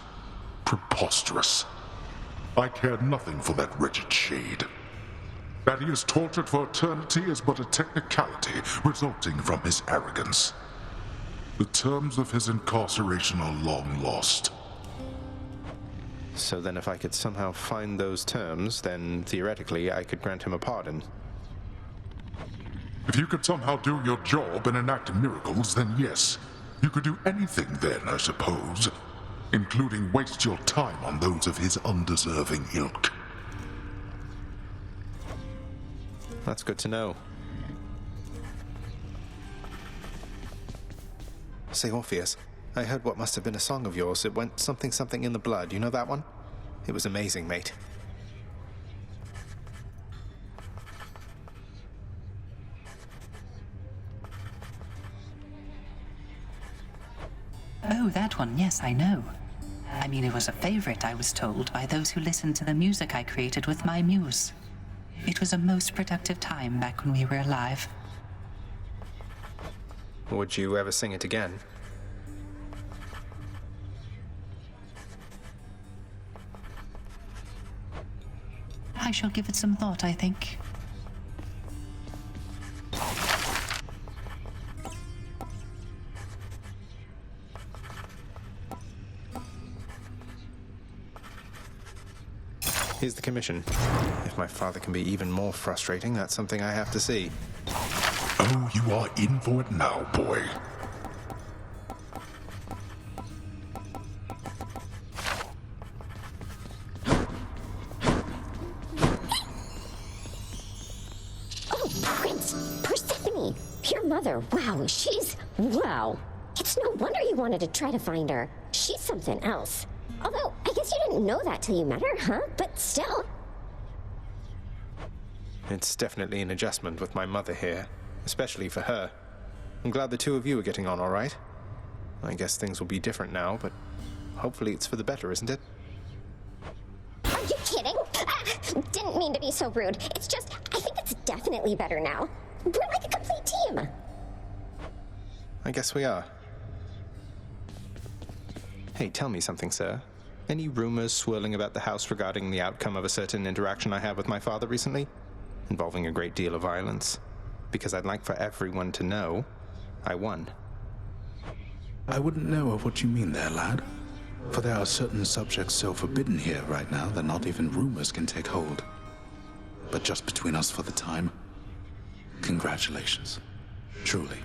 Preposterous. I care nothing for that wretched Shade. That he is tortured for eternity is but a technicality resulting from his arrogance. The terms of his incarceration are long lost. So then if I could somehow find those terms, then theoretically I could grant him a pardon. If you could somehow do your job and enact miracles, then yes. You could do anything then, I suppose. Including waste your time on those of his undeserving ilk. That's good to know. Say, Orpheus, I heard what must have been a song of yours. It went something something in the blood. You know that one? It was amazing, mate. Oh, that one, yes, I know. I mean, it was a favorite, I was told, by those who listened to the music I created with my muse. It was a most productive time back when we were alive. Would you ever sing it again? I shall give it some thought, I think. Here's the commission. If my father can be even more frustrating, that's something I have to see. Oh, you are in for it now, boy. Oh, Prince! Persephone! Your mother, wow, wow. It's no wonder you wanted to try to find her. She's something else. Although, I guess you didn't know that till you met her, huh? But still. It's definitely an adjustment with my mother here, especially for her. I'm glad the two of you are getting on all right. I guess things will be different now, but hopefully it's for the better, isn't it? Are you kidding? Didn't mean to be so rude. It's just, I think it's definitely better now. We're like a complete team. I guess we are. Hey, tell me something, sir. Any rumors swirling about the house regarding the outcome of a certain interaction I had with my father recently? Involving a great deal of violence? Because I'd like for everyone to know I won. I wouldn't know of what you mean there, lad. For there are certain subjects so forbidden here right now that not even rumors can take hold. But just between us for the time, congratulations. Truly.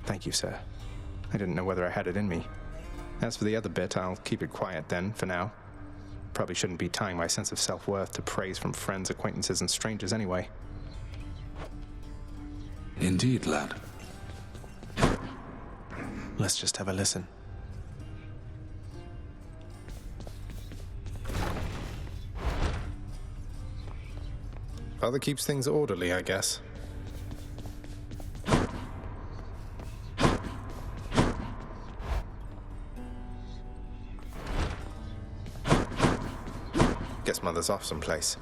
Thank you, sir. I didn't know whether I had it in me. As for the other bit, I'll keep it quiet then, for now. Probably shouldn't be tying my sense of self-worth to praise from friends, acquaintances, and strangers anyway. Indeed, lad. Let's just have a listen. Father keeps things orderly, I guess. Guess Mother's off someplace.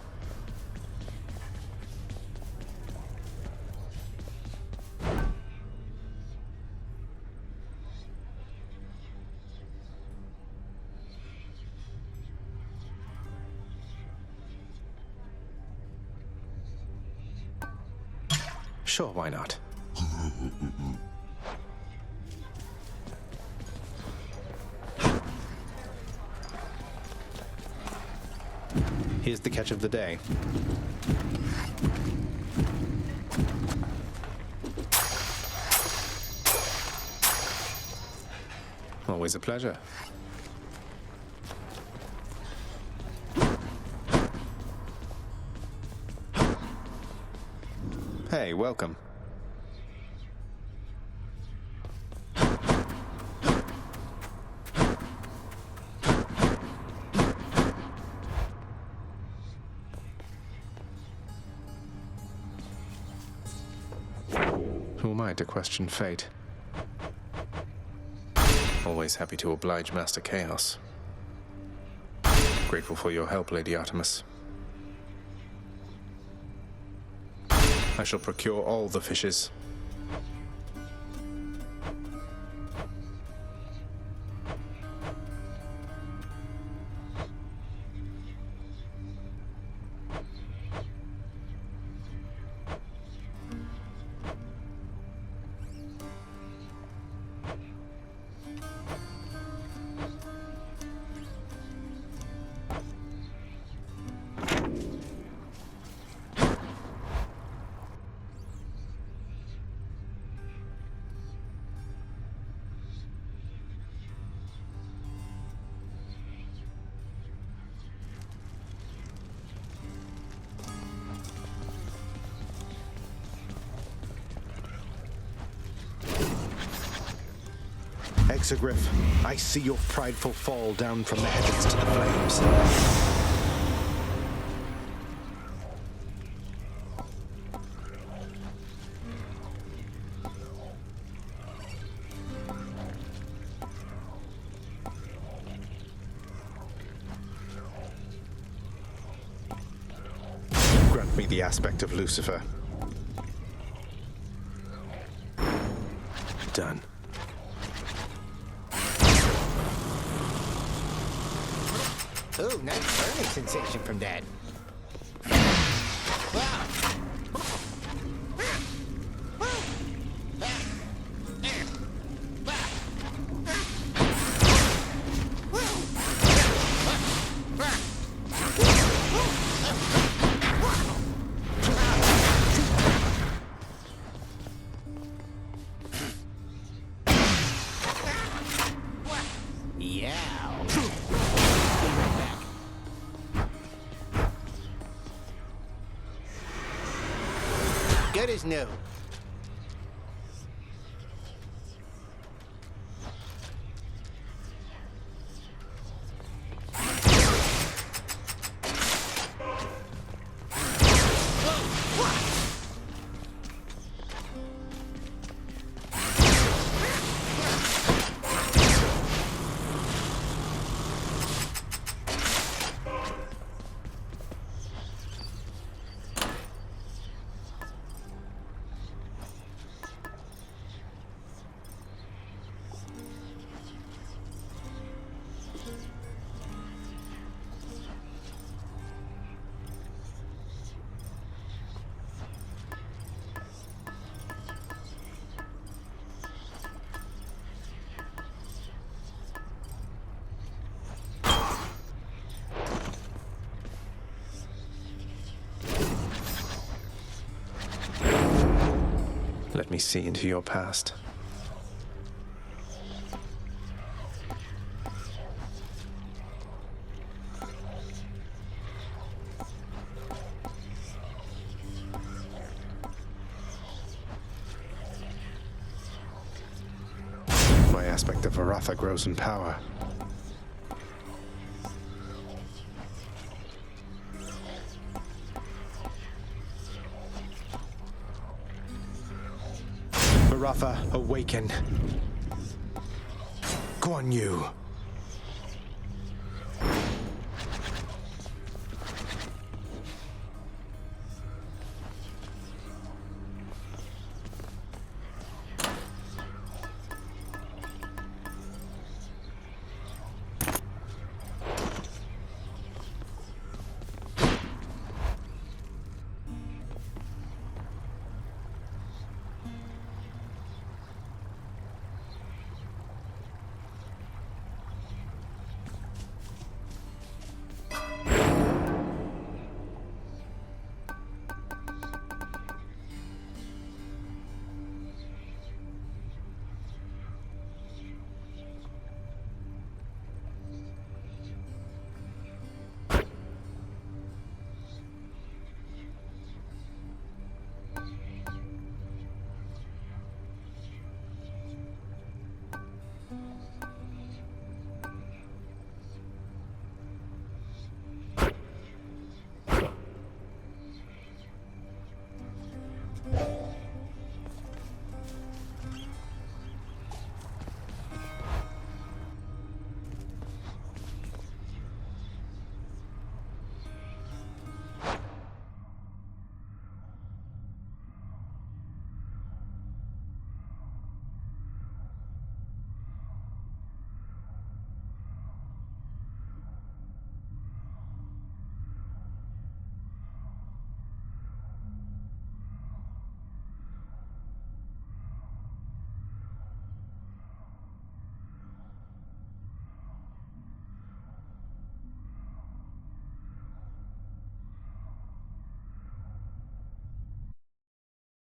Sure, why not? Here's the catch of the day. Always a pleasure. Hey, welcome. tried to question fate. Always happy to oblige Master Chaos. Grateful for your help, Lady Artemis. I shall procure all the fishes. Exogryph, I see your prideful fall down from the heavens to the flames. Grant me the aspect of Lucifer. Done. Ooh, nice burning sensation from that. Good as new. Let me see into your past. My aspect of Varatha grows in power. Varatha, awaken. Guan Yu.